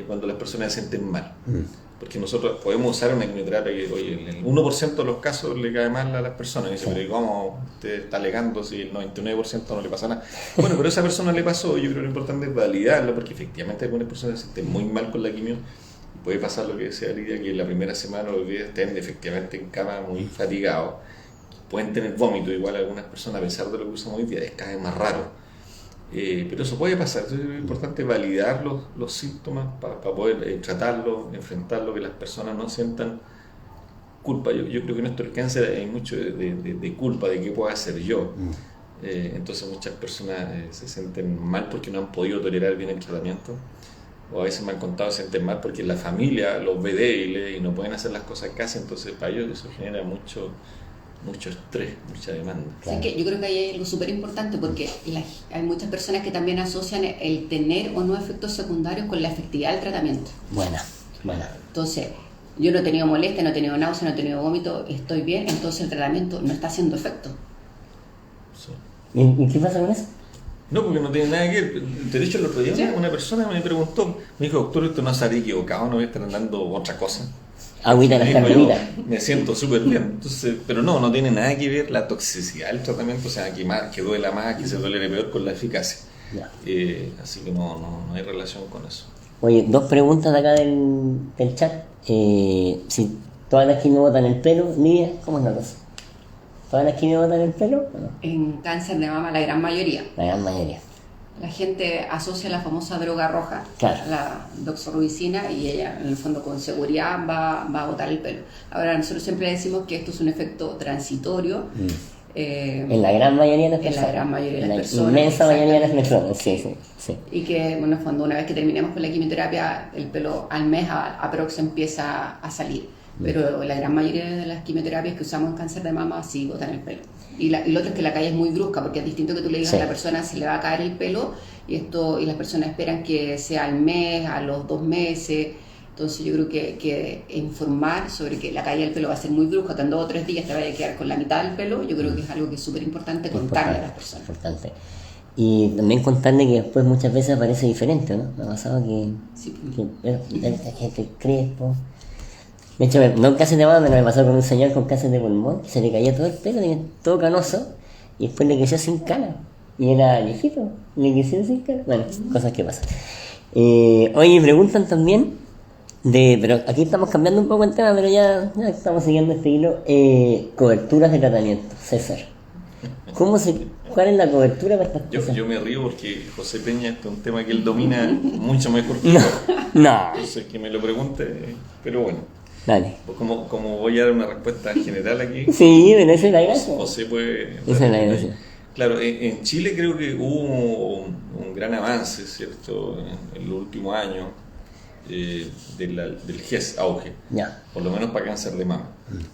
cuando las personas se sienten mal. Porque nosotros podemos usar una quimioterapia que, oye, en el 1% de los casos le cae mal a las personas. Y dice, pero ¿cómo usted está alegando si el 99% no le pasa nada? Bueno, pero a esa persona le pasó. Yo creo que lo importante es validarlo, porque efectivamente algunas personas se sienten muy mal con la quimio. Y puede pasar lo que decía Lidia, que en la primera semana los días estén efectivamente en cama muy fatigados. Pueden tener vómito, igual algunas personas, a pesar de lo que usan hoy día, es cada vez más raro. Pero eso puede pasar. Entonces es importante validar los síntomas para poder tratarlos, enfrentarlos, que las personas no sientan culpa. Yo creo que en esto del cáncer hay mucho de culpa, de qué puedo hacer yo. Entonces muchas personas se sienten mal porque no han podido tolerar bien el tratamiento, o a veces me han contado se sienten mal porque la familia los ve débiles y no pueden hacer las cosas en casa. Entonces para ellos eso genera mucho mucho estrés, mucha demanda. Así que yo creo que ahí hay algo súper importante porque hay muchas personas que también asocian el tener o no efectos secundarios con la efectividad del tratamiento. Buena. Entonces, yo no he tenido molestia, no he tenido náusea, no he tenido vómito, estoy bien, entonces el tratamiento no está haciendo efecto. Sí. ¿Y qué pasa con eso? No, porque no tiene nada que ver. De hecho, el otro día ¿Sí? una persona me preguntó, me dijo, doctor, ¿esto no se hará equivocado? ¿No voy a estar andando otra cosa? Agüita en las Me dijo, carmelitas. me siento súper bien. Entonces, pero no tiene nada que ver la toxicidad del tratamiento, o sea, que duela más, que se duele peor con la eficacia. Ya. Así que no hay relación con eso. Oye, 2 preguntas de acá del chat. Si todas las quimios botan el pelo, Lidia, ¿cómo es la cosa? ¿Todas las quimios botan el pelo o no? En cáncer de mama, la gran mayoría. La gran mayoría. La gente asocia la famosa droga roja, Claro. la doxorubicina, y ella en el fondo con seguridad va a botar el pelo. Ahora nosotros siempre decimos que esto es un efecto transitorio. En la gran mayoría de las En la personas. gran mayoría de las En la personas, inmensa mayoría de las exactamente. personas, sí. Y que, bueno, cuando una vez que terminemos con la quimioterapia, el pelo al mes aprox empieza a salir. Pero la gran mayoría de las quimioterapias que usamos en cáncer de mama sí botan el pelo. Y lo otro es que la caída es muy brusca, porque es distinto que tú le digas Sí. a la persona se le va a caer el pelo y las personas esperan que sea al mes, a los 2 meses. Entonces yo creo que informar sobre que la caída del pelo va a ser muy brusca, que en 2 o 3 días te vaya a quedar con la mitad del pelo, yo creo que es algo que es súper importante contarle a las personas. Importante. Y también contarle que después muchas veces aparece diferente, ¿no? Me ha pasado que Sí. la gente crespo. De hecho, no en cáncer de mama, pero me pasó con un señor con cáncer de pulmón, que se le caía todo el pelo, tenía todo canoso, y después le creció sin cana. Y era viejito, le creció sin cana. Bueno, cosas que pasan. Oye, preguntan también, pero aquí estamos cambiando un poco el tema, pero ya estamos siguiendo este hilo. Coberturas de tratamiento, César. ¿Cuál es la cobertura para estas cosas? Yo me río porque José Peña este es un tema que él domina mucho mejor que yo. No. Entonces que me lo pregunte, pero bueno. Dale. Pues como voy a dar una respuesta general aquí, Sí, pero esa es la gracia. José puede... Esa es la gracia. Claro, en Chile creo que hubo un gran avance, ¿cierto?, en los últimos años del GES auge, Ya. por lo menos para cáncer de mama.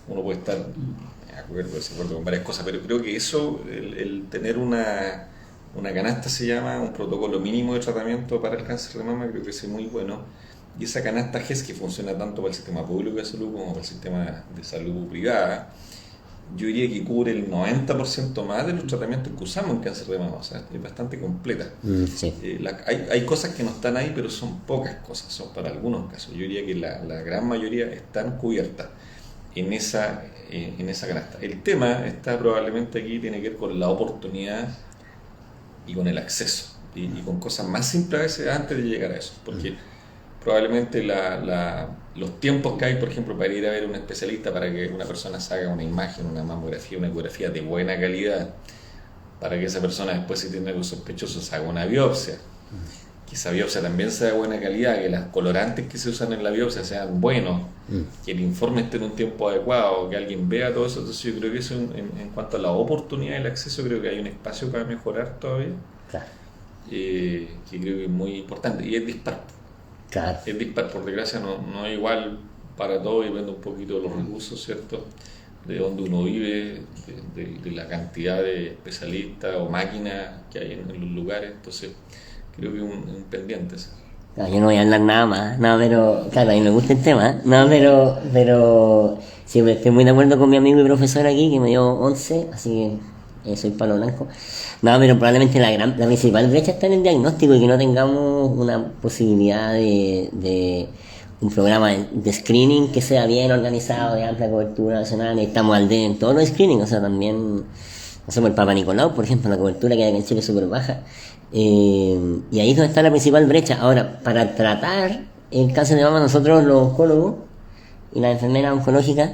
Uno puede estar de acuerdo, desacuerdo con varias cosas, pero creo que eso, el tener una canasta se llama, un protocolo mínimo de tratamiento para el cáncer de mama, creo que es muy bueno. Y esa canasta GES que funciona tanto para el sistema público de salud como para el sistema de salud privada, yo diría que cubre el 90% más de los tratamientos que usamos en cáncer de mama, o sea, es bastante completa. Sí. Hay cosas que no están ahí, pero son pocas cosas, son para algunos casos. Yo diría que la gran mayoría están cubiertas en esa canasta. El tema está probablemente aquí, tiene que ver con la oportunidad y con el acceso, y con cosas más simples a veces antes de llegar a eso, porque probablemente los tiempos que hay, por ejemplo, para ir a ver a un especialista para que una persona se haga una imagen, una mamografía, una ecografía de buena calidad, para que esa persona después, si tiene algo sospechoso, se haga una biopsia, que esa biopsia también sea de buena calidad, que los colorantes que se usan en la biopsia sean buenos, que el informe esté en un tiempo adecuado, que alguien vea todo eso. Entonces yo creo que eso en cuanto a la oportunidad y el acceso, creo que hay un espacio para mejorar todavía, Claro. que creo que es muy importante, y es dispar. Claro. Es dispar, por desgracia no es igual para todos, y depende un poquito de los recursos, ¿cierto?, de donde uno vive, de la cantidad de especialistas o máquinas que hay en los lugares. Entonces creo que es un pendiente ese. No, yo no voy a hablar nada más, no, pero claro, a mí me gusta el tema, no, pero sí, estoy muy de acuerdo con mi amigo y profesor aquí que me dio 11, así que soy palo blanco. No, pero probablemente la principal brecha está en el diagnóstico, y que no tengamos una posibilidad de un programa de screening que sea bien organizado, de amplia cobertura nacional. Estamos al día en todos los screenings, o sea, también, no sé, por el Papa Nicolau, por ejemplo, la cobertura que hay en Chile es súper baja. Y ahí es donde está la principal brecha. Ahora, para tratar el cáncer de mama, nosotros los oncólogos y las enfermeras oncológicas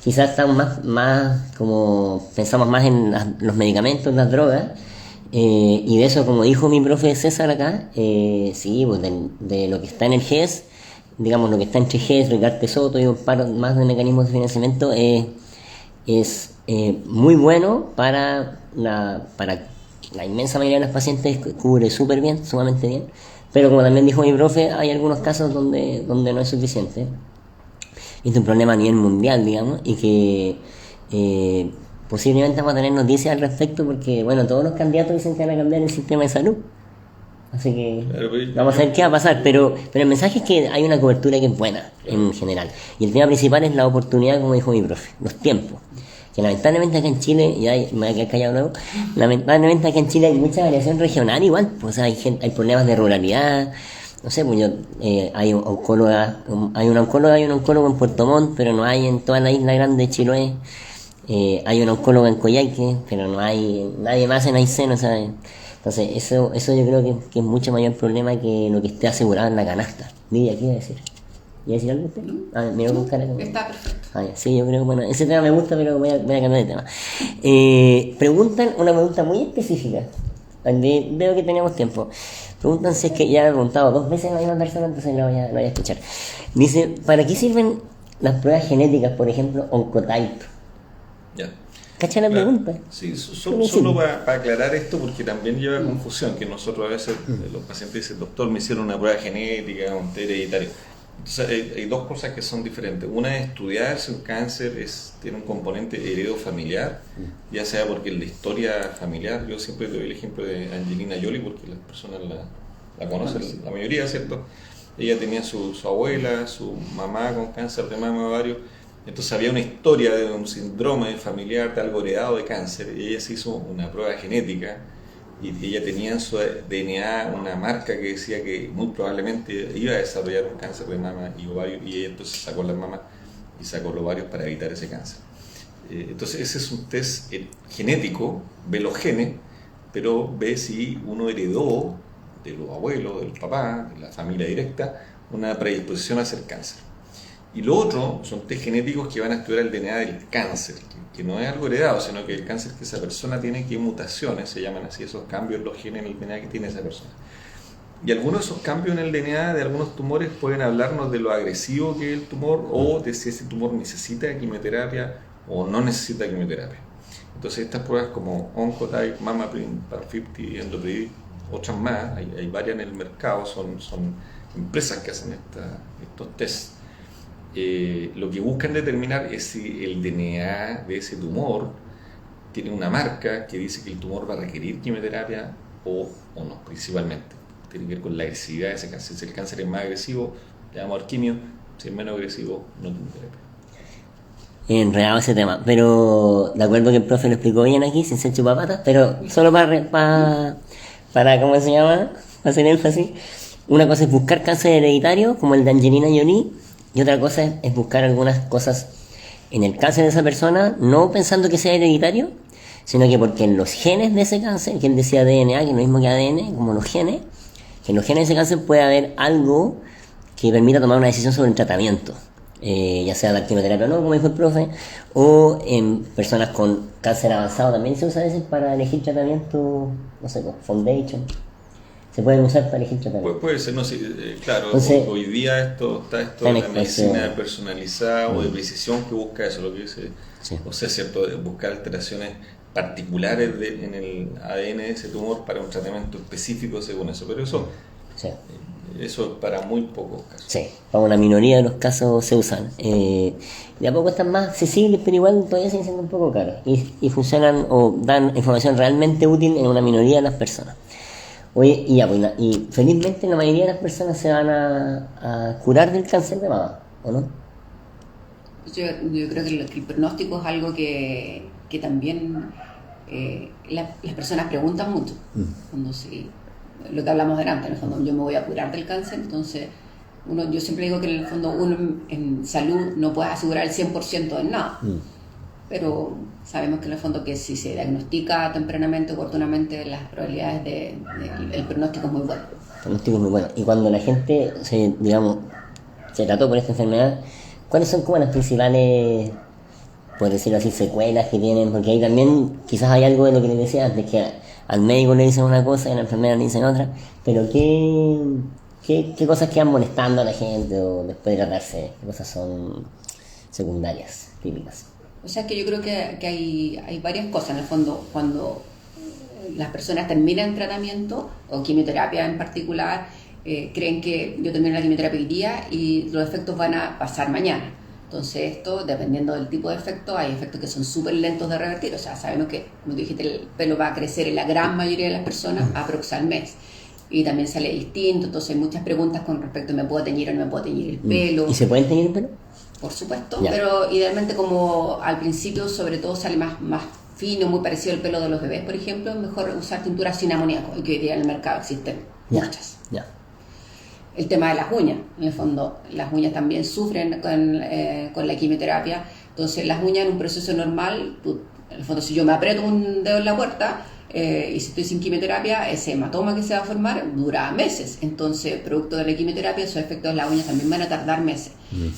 quizás estamos más como pensamos más en los medicamentos, las drogas, y de eso, como dijo mi profe César acá, sí, pues de lo que está en el GES, digamos lo que está entre GES, Ricarte Soto y un par más de mecanismos de financiamiento, es muy bueno para la inmensa mayoría de los pacientes, cubre súper bien, sumamente bien, pero como también dijo mi profe, hay algunos casos donde no es suficiente. Es un problema a nivel mundial, digamos, y que posiblemente vamos a tener noticias al respecto porque, bueno, todos los candidatos dicen que van a cambiar el sistema de salud. Así que vamos a ver qué va a pasar, pero el mensaje es que hay una cobertura que es buena en general. Y el tema principal es la oportunidad, como dijo mi profe, los tiempos. Que lamentablemente acá en Chile, ya me voy a quedar callado luego, lamentablemente acá en Chile hay mucha variación regional igual, pues hay problemas de ruralidad, no sé, pues hay oncóloga, hay una oncóloga y un oncólogo en Puerto Montt, pero no hay en toda la isla grande de Chiloé. Hay una oncóloga en Coyhaique, pero no hay nadie más en Aysén, o sea, entonces eso yo creo que es mucho mayor problema que lo que esté asegurado en la canasta. Lidia, ¿qué iba a decir? ¿Iba a decir algo usted? Me voy a buscar algo. Está perfecto. Sí, yo creo que bueno, ese tema me gusta, pero voy a cambiar de tema. Preguntan una pregunta muy específica. Veo que tenemos tiempo. Preguntan si es que ya he preguntado 2 veces a la misma persona, entonces lo voy a escuchar. Dice, ¿para qué sirven las pruebas genéticas, por ejemplo, Oncotype? Ya. ¿Cacha la pregunta? Sí, solo para aclarar esto, porque también lleva confusión, que nosotros a veces los pacientes dicen, doctor, me hicieron una prueba genética, un test hereditario. Entonces hay 2 cosas que son diferentes. Una es estudiar si un cáncer tiene un componente heredofamiliar, ya sea porque la historia familiar, yo siempre doy el ejemplo de Angelina Jolie, porque las personas la conocen, la mayoría, ¿cierto? Ella tenía su abuela, su mamá con cáncer de mama ovario, entonces había una historia de un síndrome familiar de algo heredado de cáncer, y ella se hizo una prueba genética, y ella tenía en su DNA una marca que decía que muy probablemente iba a desarrollar un cáncer de mama y ovario, y ella entonces sacó las mamas y sacó los ovarios para evitar ese cáncer. Entonces ese es un test genético, ve los genes, pero ve si uno heredó de los abuelos, del papá, de la familia directa, una predisposición a hacer cáncer. Y lo otro son test genéticos que van a estudiar el DNA del cáncer, que no es algo heredado, sino que el cáncer que esa persona tiene, qué mutaciones, se llaman así, esos cambios en los genes en el DNA que tiene esa persona. Y algunos de esos cambios en el DNA de algunos tumores pueden hablarnos de lo agresivo que es el tumor o de si ese tumor necesita quimioterapia o no necesita quimioterapia. Entonces estas pruebas como Oncotype, MammaPrint, Par50, EndoPredict, otras más, hay varias en el mercado, son empresas que hacen estos tests. Lo que buscan determinar es si el DNA de ese tumor tiene una marca que dice que el tumor va a requerir quimioterapia o no, principalmente. Tiene que ver con la agresividad de ese cáncer. Si el cáncer es más agresivo, le vamos a dar quimio; si es menos agresivo, no quimioterapia. Enredado ese tema, pero de acuerdo que el profe lo explicó bien aquí, sin ser chupapatas, pero solo para ¿cómo se llama? Para hacer énfasis. Una cosa es buscar cáncer hereditario, como el de Angelina Jolie, y otra cosa es buscar algunas cosas en el cáncer de esa persona, no pensando que sea hereditario, sino que porque en los genes de ese cáncer, que él decía DNA, que es lo mismo que ADN, como los genes, que en los genes de ese cáncer puede haber algo que permita tomar una decisión sobre el tratamiento, ya sea dar quimioterapia o no, como dijo el profe, o en personas con cáncer avanzado también se usa a veces para elegir tratamiento, no sé, foundation. Se pueden usar para elegir tratamiento. Puede ser, no sé, claro. Entonces, hoy día está esto de la medicina personalizada o de precisión que busca eso, lo que dice, sí. O sea, cierto, buscar alteraciones particulares en el ADN de ese tumor para un tratamiento específico según eso, pero eso, sí. Eso es para muy pocos casos. Sí, para una minoría de los casos se usan. De a poco están más accesibles, pero igual todavía siguen siendo un poco caros y funcionan o dan información realmente útil en una minoría de las personas. Oye, y felizmente la mayoría de las personas se van a curar del cáncer de mama, ¿o no? Yo creo que el pronóstico es algo que también las personas preguntan mucho. Cuando lo que hablamos delante, en el fondo, yo me voy a curar del cáncer, entonces yo siempre digo que en el fondo uno en salud no puede asegurar el 100% en nada. Pero sabemos que en el fondo que si se diagnostica tempranamente, oportunamente, las probabilidades el pronóstico es muy bueno. El pronóstico es muy bueno. Y cuando la gente se trató por esta enfermedad, ¿cuáles son como las principales, por decirlo así, secuelas que tienen? Porque ahí también quizás hay algo de lo que les decía antes, que al médico le dicen una cosa y a la enfermera le dicen otra, pero ¿qué cosas quedan molestando a la gente o después de tratarse? ¿Qué cosas son secundarias, típicas? O sea que yo creo que hay varias cosas en el fondo. Cuando las personas terminan tratamiento o quimioterapia en particular, creen que yo termino la quimioterapia hoy día y los efectos van a pasar mañana. Entonces esto, dependiendo del tipo de efecto, hay efectos que son súper lentos de revertir. O sea, sabemos que, como tú dijiste, el pelo va a crecer en la gran mayoría de las personas aprox al mes. Y también sale distinto, entonces hay muchas preguntas con respecto a ¿me puedo teñir o no me puedo teñir el pelo? ¿Y se pueden teñir el pelo? Por supuesto, Ya. pero idealmente como al principio sobre todo sale más fino, muy parecido al pelo de los bebés, por ejemplo, es mejor usar tinturas sin amoníaco, y que hoy día en el mercado existen muchas. Ya. El tema de las uñas, en el fondo, las uñas también sufren con la quimioterapia, entonces las uñas en un proceso normal, en el fondo si yo me aprieto un dedo en la puerta, y si estoy sin quimioterapia, ese hematoma que se va a formar dura meses. Entonces, producto de la quimioterapia, esos efectos de las uñas también van a tardar meses.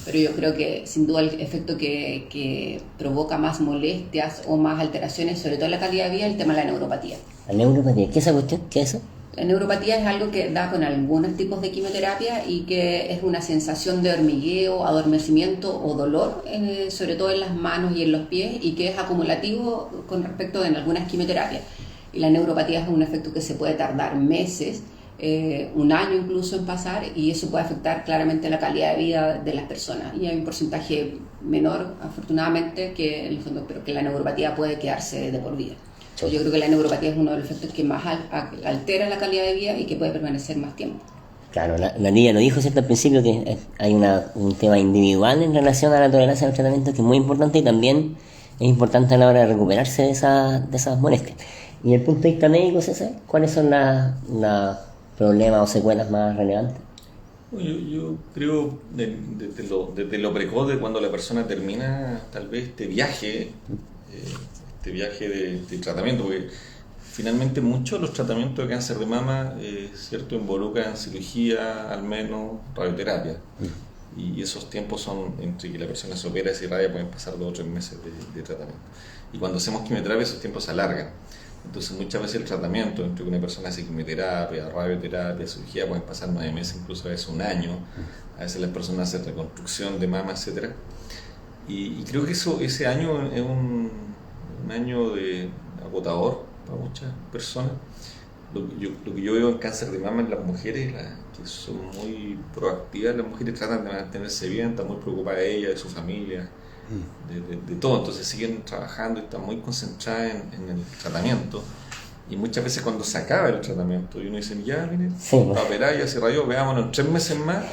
Pero yo creo que sin duda el efecto que provoca más molestias o más alteraciones, sobre todo en la calidad de vida, es el tema de la neuropatía. La neuropatía, ¿qué es esa cuestión? ¿Qué es eso? La neuropatía es algo que da con algunos tipos de quimioterapia y que es una sensación de hormigueo, adormecimiento o dolor, sobre todo en las manos y en los pies, y que es acumulativo con respecto en algunas quimioterapias. Y la neuropatía es un efecto que se puede tardar meses, un año incluso en pasar, y eso puede afectar claramente la calidad de vida de las personas. Y hay un porcentaje menor, afortunadamente, que en el fondo, pero que la neuropatía puede quedarse de por vida. Yo creo que la neuropatía es uno de los efectos que más altera la calidad de vida y que puede permanecer más tiempo. Claro, la niña lo dijo, ¿cierto? Al principio que hay un tema individual en relación a la tolerancia al tratamiento que es muy importante, y también es importante a la hora de recuperarse de esas molestias. Y desde el punto de vista médico, César, ¿cuáles son los problemas o secuelas más relevantes? Yo creo desde lo precoz de cuando la persona termina tal vez este viaje de tratamiento, porque finalmente muchos de los tratamientos de cáncer de mama cierto, involucran cirugía, al menos radioterapia. Y esos tiempos son, entre que la persona se opera y se irradia, pueden pasar 2 o 3 meses de tratamiento. Y cuando hacemos quimioterapia, esos tiempos se alargan. Entonces muchas veces el tratamiento, entre que una persona hace quimioterapia, radioterapia, cirugía, pueden pasar 9 meses, incluso a veces un año. A veces las personas hacen reconstrucción de mama, etc. Y creo que ese año es un año agotador para muchas personas. Lo que yo veo en cáncer de mama en las mujeres, que son muy proactivas, las mujeres tratan de mantenerse bien, están muy preocupadas de ellas, de su familia, de todo, entonces siguen trabajando y están muy concentradas en el tratamiento. Y muchas veces cuando se acaba el tratamiento y uno dice, ya, mire, está operada, ya se rayó, veámonos en 3 meses más,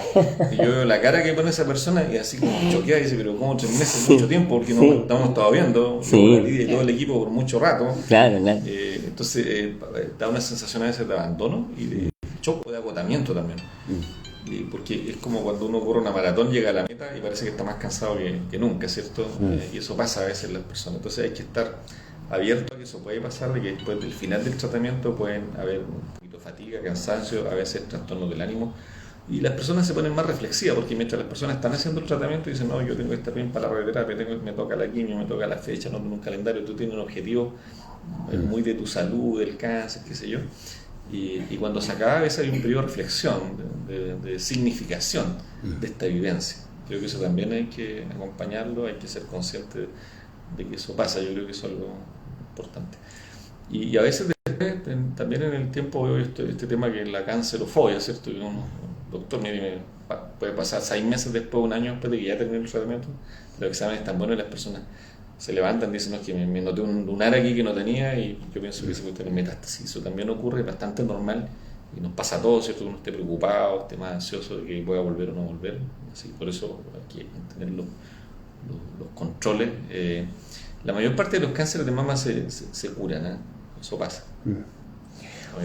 y yo veo la cara que pone esa persona y así como choqueada, y dice, pero ¿cómo 3 meses? Es mucho tiempo, porque no estamos estado viendo, Lidia y todo el equipo por mucho rato. Claro. Entonces da una sensación a veces de abandono y de choco, de agotamiento también. Porque es como cuando uno corre una maratón, llega a la meta y parece que está más cansado que nunca, ¿cierto? Y eso pasa a veces en las personas. Entonces hay que estar abierto a que eso puede pasar, de que después del final del tratamiento pueden haber un poquito de fatiga, cansancio, a veces trastornos del ánimo, y las personas se ponen más reflexivas, porque mientras las personas están haciendo el tratamiento dicen, no, yo tengo que estar bien para la radioterapia, me toca la quimio, me toca la fecha, no tengo un calendario, tú tienes un objetivo muy de tu salud, del cáncer, qué sé yo, y cuando se acaba a veces hay un periodo de reflexión, de significación de esta vivencia. Creo que eso también hay que acompañarlo, hay que ser consciente de que eso pasa. Yo creo que eso es algo importante. Y a veces después, también en el tiempo veo este tema que es la cancerofobia, ¿cierto? Que un doctor puede pasar 6 meses después, un año después de que ya termine el tratamiento, los exámenes están buenos y las personas se levantan y dicen, no, es que me noté un lunar aquí que no tenía y yo pienso que se puede tener metástasis. Eso también ocurre, es bastante normal y nos pasa a todos, ¿cierto? Que uno esté preocupado, esté más ansioso de que pueda volver o no volver. Así, por eso hay que tener los controles. La mayor parte de los cánceres de mama se curan, ¿eh? Eso pasa.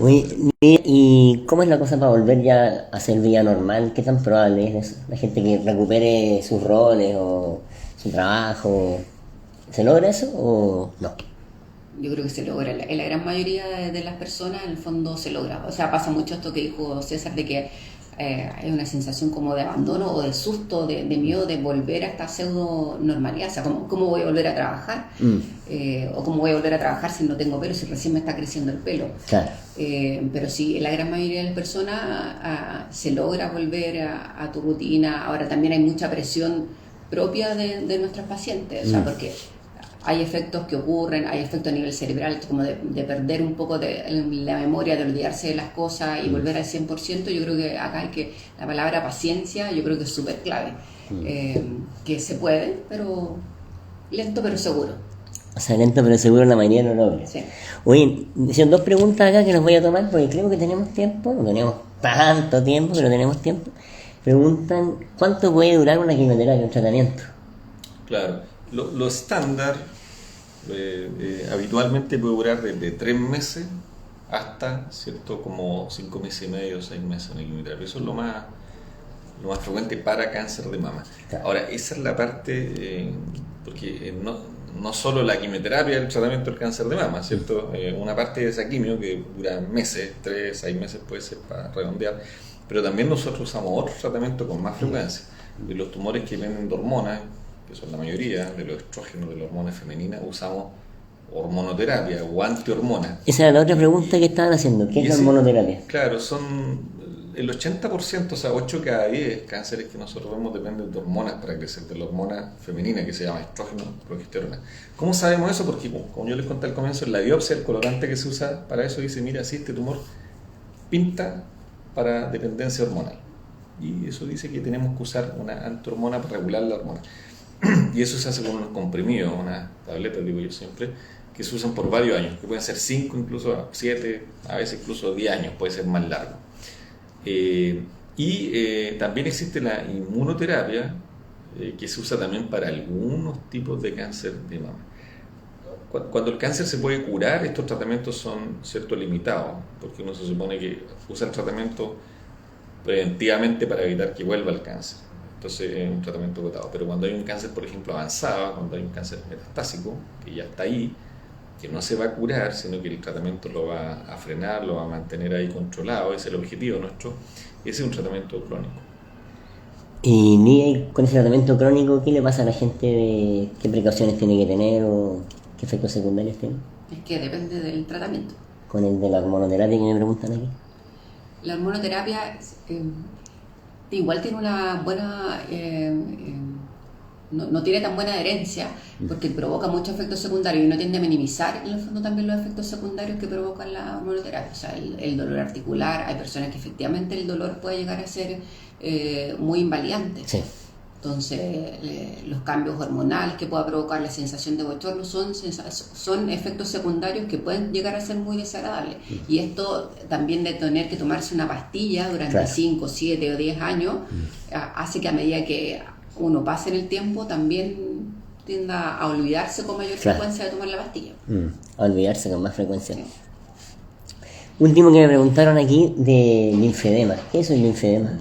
Oye, ¿y cómo es la cosa para volver ya a hacer vida normal? ¿Qué tan probable es eso? La gente que recupere sus roles o su trabajo, ¿se logra eso o no? Yo creo que se logra. En la gran mayoría de las personas, en el fondo, se logra. O sea, pasa mucho esto que dijo César, de que hay una sensación como de abandono o de susto, de miedo de volver a esta pseudo normalidad. O sea, ¿cómo voy a volver a trabajar? O ¿cómo voy a volver a trabajar si no tengo pelo, si recién me está creciendo el pelo? Claro. Pero sí, en la gran mayoría de las personas se logra volver a tu rutina. Ahora también hay mucha presión propia de nuestros pacientes, o sea, porque hay efectos que ocurren, hay efectos a nivel cerebral, como de perder un poco de la memoria, de olvidarse de las cosas y volver al 100%. Yo creo que acá hay que, la palabra paciencia, yo creo que es súper clave, que se puede, pero lento pero seguro. O sea, lento pero seguro la mayoría no logra. Sí. Oye, hicieron 2 preguntas acá que las voy a tomar porque creo que tenemos tiempo, no tenemos tanto tiempo, pero tenemos tiempo. Preguntan, ¿cuánto puede durar una quimioterapia, un tratamiento? Claro, lo estándar habitualmente puede durar desde 3 meses hasta, ¿cierto?, como 5 meses y medio, 6 meses en quimioterapia. Eso es lo más frecuente para cáncer de mama. Claro. Ahora, esa es la parte, porque no solo la quimioterapia es el tratamiento del cáncer de mama, ¿cierto? Una parte de esa quimio que dura meses, 3, 6 meses puede ser para redondear, pero también nosotros usamos otros tratamientos con más frecuencia. De los tumores que vienen de hormonas, que son la mayoría, de los estrógenos, de las hormonas femeninas, usamos hormonoterapia o antihormonas. Esa era la otra pregunta que estaban haciendo, ¿qué es la hormonoterapia? Claro, son el 80%, o sea, 8 cada 10 cánceres que nosotros vemos dependen de hormonas para crecer, de la hormona femenina que se llama estrógeno, progesterona. ¿Cómo sabemos eso? Porque, como yo les conté al comienzo, en la biopsia el colorante que se usa para eso dice, mira, si este tumor pinta para dependencia hormonal. Y eso dice que tenemos que usar una antihormona para regular la hormona. Y eso se hace con unos comprimidos, unas tabletas, digo yo siempre, que se usan por varios años, que pueden ser 5, incluso 7, a veces incluso 10 años, puede ser más largo. También existe la inmunoterapia, que se usa también para algunos tipos de cáncer de mama. Cuando el cáncer se puede curar, estos tratamientos son, ¿cierto?, limitados, porque uno se supone que usa el tratamiento preventivamente para evitar que vuelva el cáncer. Entonces es un tratamiento agotado. Pero cuando hay un cáncer, por ejemplo, avanzado, cuando hay un cáncer metastásico, que ya está ahí, que no se va a curar, sino que el tratamiento lo va a frenar, lo va a mantener ahí controlado, ese es el objetivo nuestro, ese es un tratamiento crónico. Y con ese tratamiento crónico, ¿qué le pasa a la gente? ¿Qué precauciones tiene que tener o qué efectos secundarios tiene? Es que depende del tratamiento. Con el de la hormonoterapia que me preguntan aquí. La hormonoterapia igual tiene una buena... no tiene tan buena adherencia porque provoca muchos efectos secundarios y uno tiende a minimizar en el fondo también los efectos secundarios que provocan la hormonoterapia. O sea, el dolor articular, hay personas que efectivamente el dolor puede llegar a ser muy invalidante. Sí. Entonces, los cambios hormonales que pueda provocar la sensación de bochorno son efectos secundarios que pueden llegar a ser muy desagradables. Y esto también de tener que tomarse una pastilla durante 5, 7 o 10 años hace que a medida que uno pase en el tiempo también tienda a olvidarse con mayor frecuencia de tomar la pastilla. A olvidarse con más frecuencia. Sí. Último que me preguntaron aquí de linfedema. ¿Qué es el linfedema?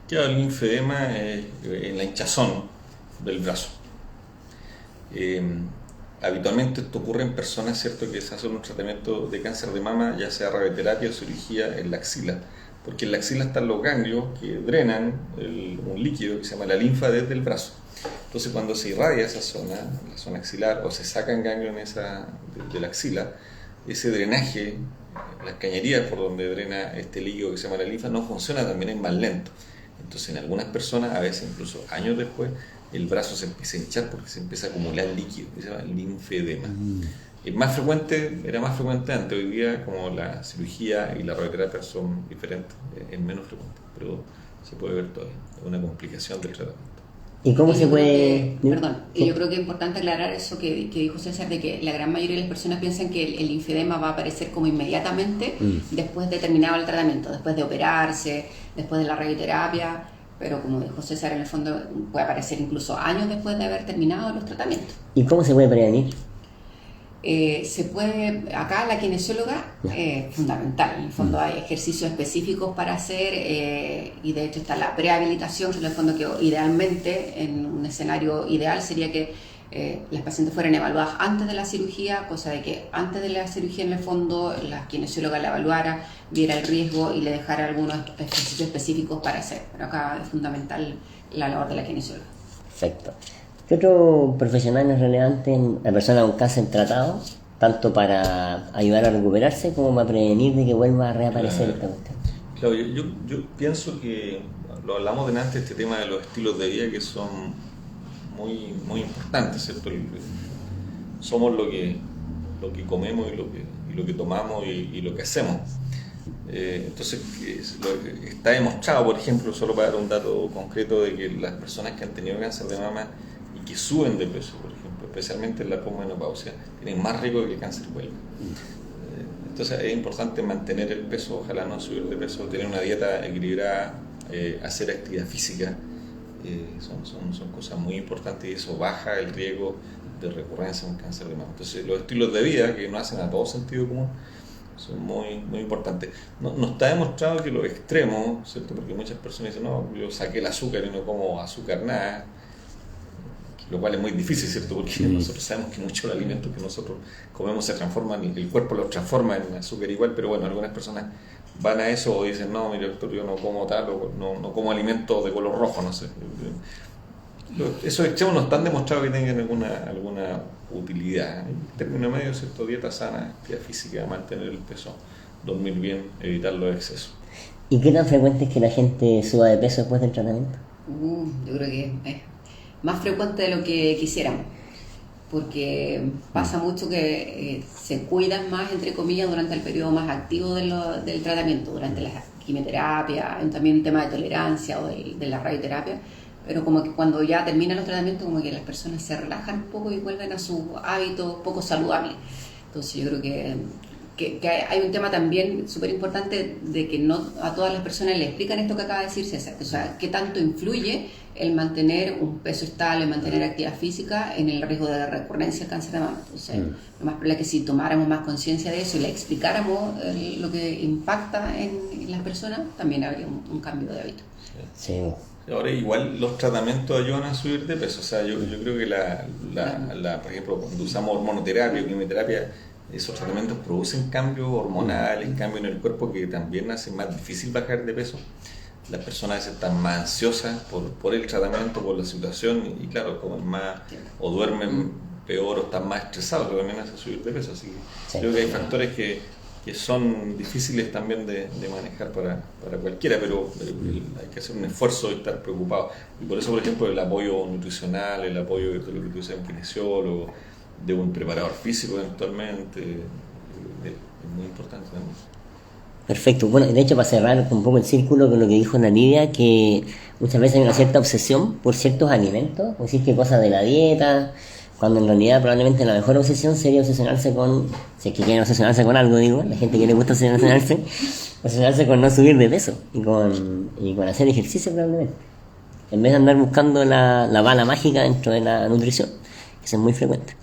El linfedema es la hinchazón del brazo. Habitualmente esto ocurre en personas, ¿cierto?, que se hacen un tratamiento de cáncer de mama, ya sea radioterapia o cirugía en la axila, porque en la axila están los ganglios que drenan un líquido que se llama la linfa desde el brazo. Entonces, cuando se irradia esa zona, la zona axilar, o se sacan ganglios de la axila, ese drenaje, las cañerías por donde drena este líquido que se llama la linfa, no funciona, también es más lento. Entonces, en algunas personas, a veces incluso años después, el brazo se empieza a hinchar porque se empieza a acumular líquido, que se llama linfedema. Es más frecuente, era más frecuente antes. Hoy día, como la cirugía y la radioterapia son diferentes, es menos frecuente, pero se puede ver todavía. Es una complicación del tratamiento. ¿Y cómo se puede...? Yo creo que es importante aclarar eso que dijo César, de que la gran mayoría de las personas piensan que el linfedema va a aparecer como inmediatamente después de terminado el tratamiento, después de operarse, después de la radioterapia, pero como dijo César, en el fondo puede aparecer incluso años después de haber terminado los tratamientos. ¿Y cómo se puede prevenir? Se puede, acá la kinesióloga es fundamental, en el fondo hay ejercicios específicos para hacer y de hecho está la prehabilitación, que en el fondo que idealmente, en un escenario ideal sería que las pacientes fueran evaluadas antes de la cirugía, cosa de que antes de la cirugía en el fondo la kinesióloga la evaluara, viera el riesgo y le dejara algunos ejercicios específicos para hacer, pero acá es fundamental la labor de la kinesióloga. Perfecto. ¿Qué otro profesional es relevante en la persona con cáncer tratado, tanto para ayudar a recuperarse como para prevenir de que vuelva a reaparecer esta cuestión? Claro, yo pienso que lo hablamos delante, este tema de los estilos de vida que son muy, muy importantes, ¿cierto? somos lo que comemos y lo que tomamos y lo que hacemos. Entonces, está demostrado, por ejemplo, solo para dar un dato concreto, de que las personas que han tenido cáncer de mama y que suben de peso, por ejemplo, especialmente en la posmenopausia, tienen más riesgo de que el cáncer vuelva. Entonces es importante mantener el peso, ojalá no subir de peso, tener una dieta equilibrada, hacer actividad física, son cosas muy importantes, y eso baja el riesgo de recurrencia de un cáncer de mama. Entonces los estilos de vida, que no hacen a todo sentido común, son muy, muy importantes. No está demostrado que los extremos, ¿cierto? Porque muchas personas dicen, no, yo saqué el azúcar y no como azúcar nada, lo cual es muy difícil, ¿cierto? Porque nosotros sabemos que muchos de los alimentos que nosotros comemos se transforman y el cuerpo los transforma en azúcar igual, pero bueno, algunas personas van a eso o dicen, no, mire doctor, yo no como tal, o no como alimentos de color rojo, no sé. Esos extremos no están demostrados que tengan alguna utilidad. En término medio, ¿cierto? Dieta sana, actividad física, mantener el peso, dormir bien, evitar los excesos. ¿Y qué tan frecuente es que la gente suba de peso después del tratamiento? Yo creo que es más frecuente de lo que quisiéramos, porque pasa mucho que se cuidan más, entre comillas, durante el periodo más activo del tratamiento, durante la quimioterapia, también un tema de tolerancia o de la radioterapia, pero como que cuando ya terminan los tratamientos, como que las personas se relajan un poco y vuelven a sus hábitos poco saludables. Entonces yo creo que hay un tema también súper importante de que no a todas las personas le explican esto que acaba de decir César, o sea, qué tanto influye el mantener un peso estable, mantener actividad física en el riesgo de recurrencia del cáncer de mama. Entonces, lo más probable es que si tomáramos más conciencia de eso y le explicáramos lo que impacta en las personas, también habría un cambio de hábito. Sí. Ahora, igual los tratamientos ayudan a subir de peso. O sea, yo creo que por ejemplo, cuando usamos hormonoterapia o quimioterapia, esos tratamientos producen cambios hormonales, cambios en el cuerpo que también hacen más difícil bajar de peso. Las personas a veces están más ansiosas por el tratamiento, por la situación, y claro, comen más o duermen peor o están más estresados, que también hace subir de peso. Así que creo que hay factores que son difíciles también de manejar para cualquiera, pero hay que hacer un esfuerzo de estar preocupado. Y por eso, por ejemplo, el apoyo nutricional, el apoyo de lo que tú dices, un kinesiólogo, de un preparador físico eventualmente, es muy importante también. Perfecto. Bueno, de hecho, para cerrar un poco el círculo con lo que dijo Ana Lidia, que muchas veces hay una cierta obsesión por ciertos alimentos, o decir que cosas de la dieta, cuando en realidad probablemente la mejor obsesión sería obsesionarse con, si es que quieren obsesionarse con algo, digo, la gente que le gusta obsesionarse con no subir de peso y con hacer ejercicio probablemente, en vez de andar buscando la bala mágica dentro de la nutrición, que eso es muy frecuente.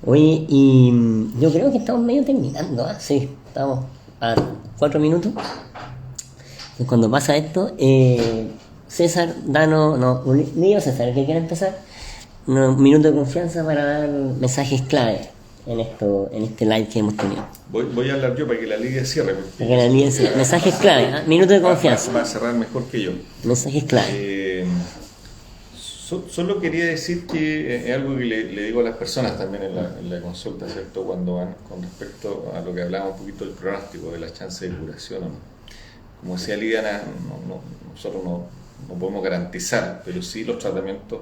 Oye, y yo creo que estamos medio terminando, ¿eh? Sí, estamos a 4 minutos. Entonces, cuando pasa esto, César, César, el que quiera empezar, un minuto de confianza para dar mensajes clave en este live que hemos tenido. Voy a hablar yo para que la Lidia cierre. Para que la Lidia cierre. Mensajes clave, ¿eh? Minuto de confianza. Va a cerrar mejor que yo. Mensajes clave. Solo quería decir que es algo que le digo a las personas también en la consulta, ¿cierto? Cuando van con respecto a lo que hablábamos un poquito del pronóstico, de la chance de curación o no. Como decía Lidia, nosotros no podemos garantizar, pero sí los tratamientos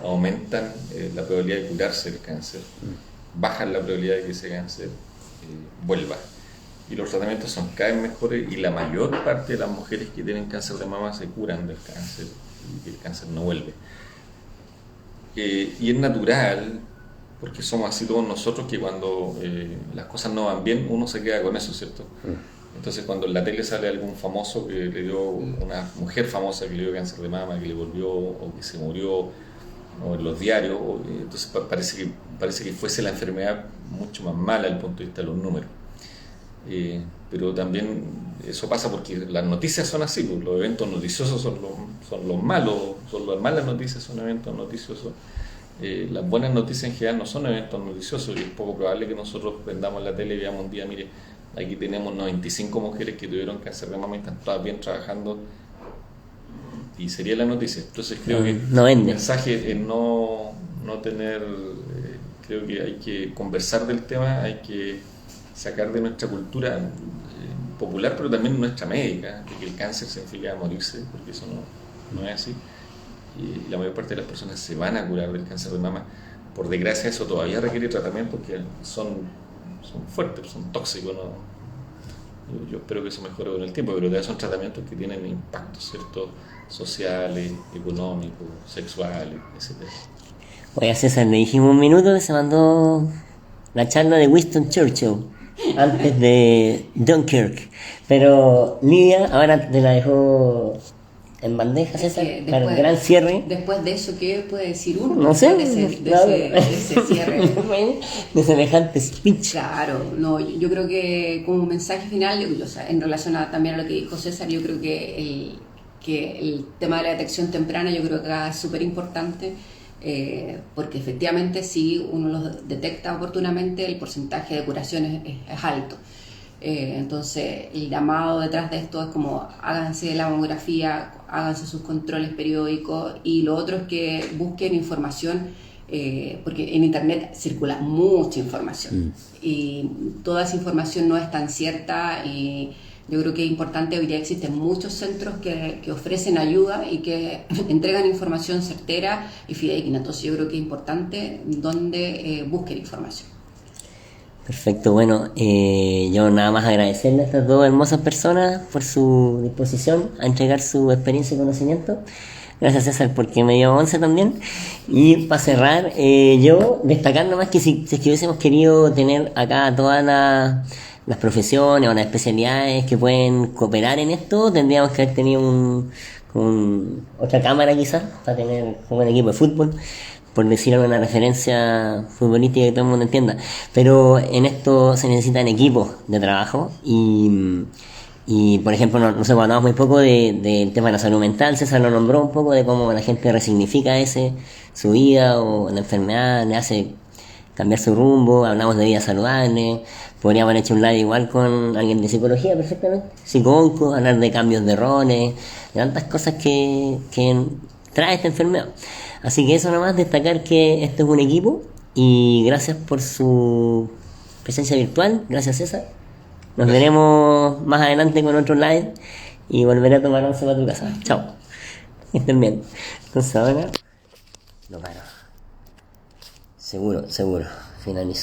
aumentan la probabilidad de curarse el cáncer, bajan la probabilidad de que ese cáncer vuelva. Y los tratamientos son cada vez mejores y la mayor parte de las mujeres que tienen cáncer de mama se curan del cáncer y el cáncer no vuelve. Y es natural, porque somos así todos nosotros, que cuando las cosas no van bien, uno se queda con eso, ¿cierto? Entonces cuando en la tele sale algún famoso que le dio, una mujer famosa que le dio cáncer de mama, que le volvió o que se murió, o en los diarios, entonces parece que fuese la enfermedad mucho más mala desde el punto de vista de los números. Pero también eso pasa porque las noticias son así, pues, los eventos noticiosos son los malos, son las malas noticias, son eventos noticiosos. Las buenas noticias en general no son eventos noticiosos, y es poco probable que nosotros prendamos la tele y veamos un día, mire, aquí tenemos 95 mujeres que tuvieron cáncer de mama y están todas bien trabajando, y sería la noticia. Entonces creo que el mensaje es no tener, creo que hay que conversar del tema, hay que sacar de nuestra cultura popular, pero también nuestra médica, de que el cáncer significa morirse, porque eso no es así. Y la mayor parte de las personas se van a curar del cáncer de mama. por desgracia eso todavía requiere tratamiento porque son fuertes, son tóxicos, ¿no? Yo espero que eso mejore con el tiempo, pero todavía son tratamientos que tienen impactos, ¿cierto? Sociales, económicos, sexuales, etc. Oye, a César le dijimos un minuto que se mandó la charla de Winston Churchill antes de Dunkirk. Pero Lidia ahora te la dejó en bandeja, César, para el gran cierre. Después de eso, ¿qué puede decir uno? No sé, de ese cierre. De semejante speech. Claro, no, yo creo que como mensaje final, o sea, en relación también a lo que dijo César, yo creo que el tema de la detección temprana yo creo que acá es súper importante, porque efectivamente si uno los detecta oportunamente el porcentaje de curación es alto. Entonces el llamado detrás de esto es como háganse la mamografía, háganse sus controles periódicos, y lo otro es que busquen información, porque en internet circula mucha información y toda esa información no es tan cierta, y yo creo que es importante. Hoy día existen muchos centros que ofrecen ayuda y que entregan información certera y fidedigna, entonces yo creo que es importante donde busquen información. Perfecto, bueno, yo nada más agradecerle a estas dos hermosas personas por su disposición a entregar su experiencia y conocimiento. Gracias, César, porque me dio 11 también. Y para cerrar, yo destacar nomás que si es que hubiésemos querido tener acá todas las profesiones o las especialidades que pueden cooperar en esto, tendríamos que haber tenido otra cámara quizás para tener un buen equipo de fútbol, por decir alguna referencia futbolística que todo el mundo entienda. Pero en esto se necesitan equipos de trabajo y por ejemplo, no sé, cuando hablamos muy poco del tema de la salud mental, César lo nombró un poco de cómo la gente resignifica su vida o la enfermedad, le hace cambiar su rumbo. Hablamos de vida saludable, podríamos haber hecho un live igual con alguien de psicología perfectamente, psiconco, hablar de cambios de roles, de tantas cosas que trae esta enfermedad. Así que eso nomás, destacar que esto es un equipo, y gracias por su presencia virtual. Gracias, César. Nos veremos más adelante con otro live y volveré a tomar once para tu casa. Chao. Que estén bien. Entonces ahora lo paro. Seguro, finalizo.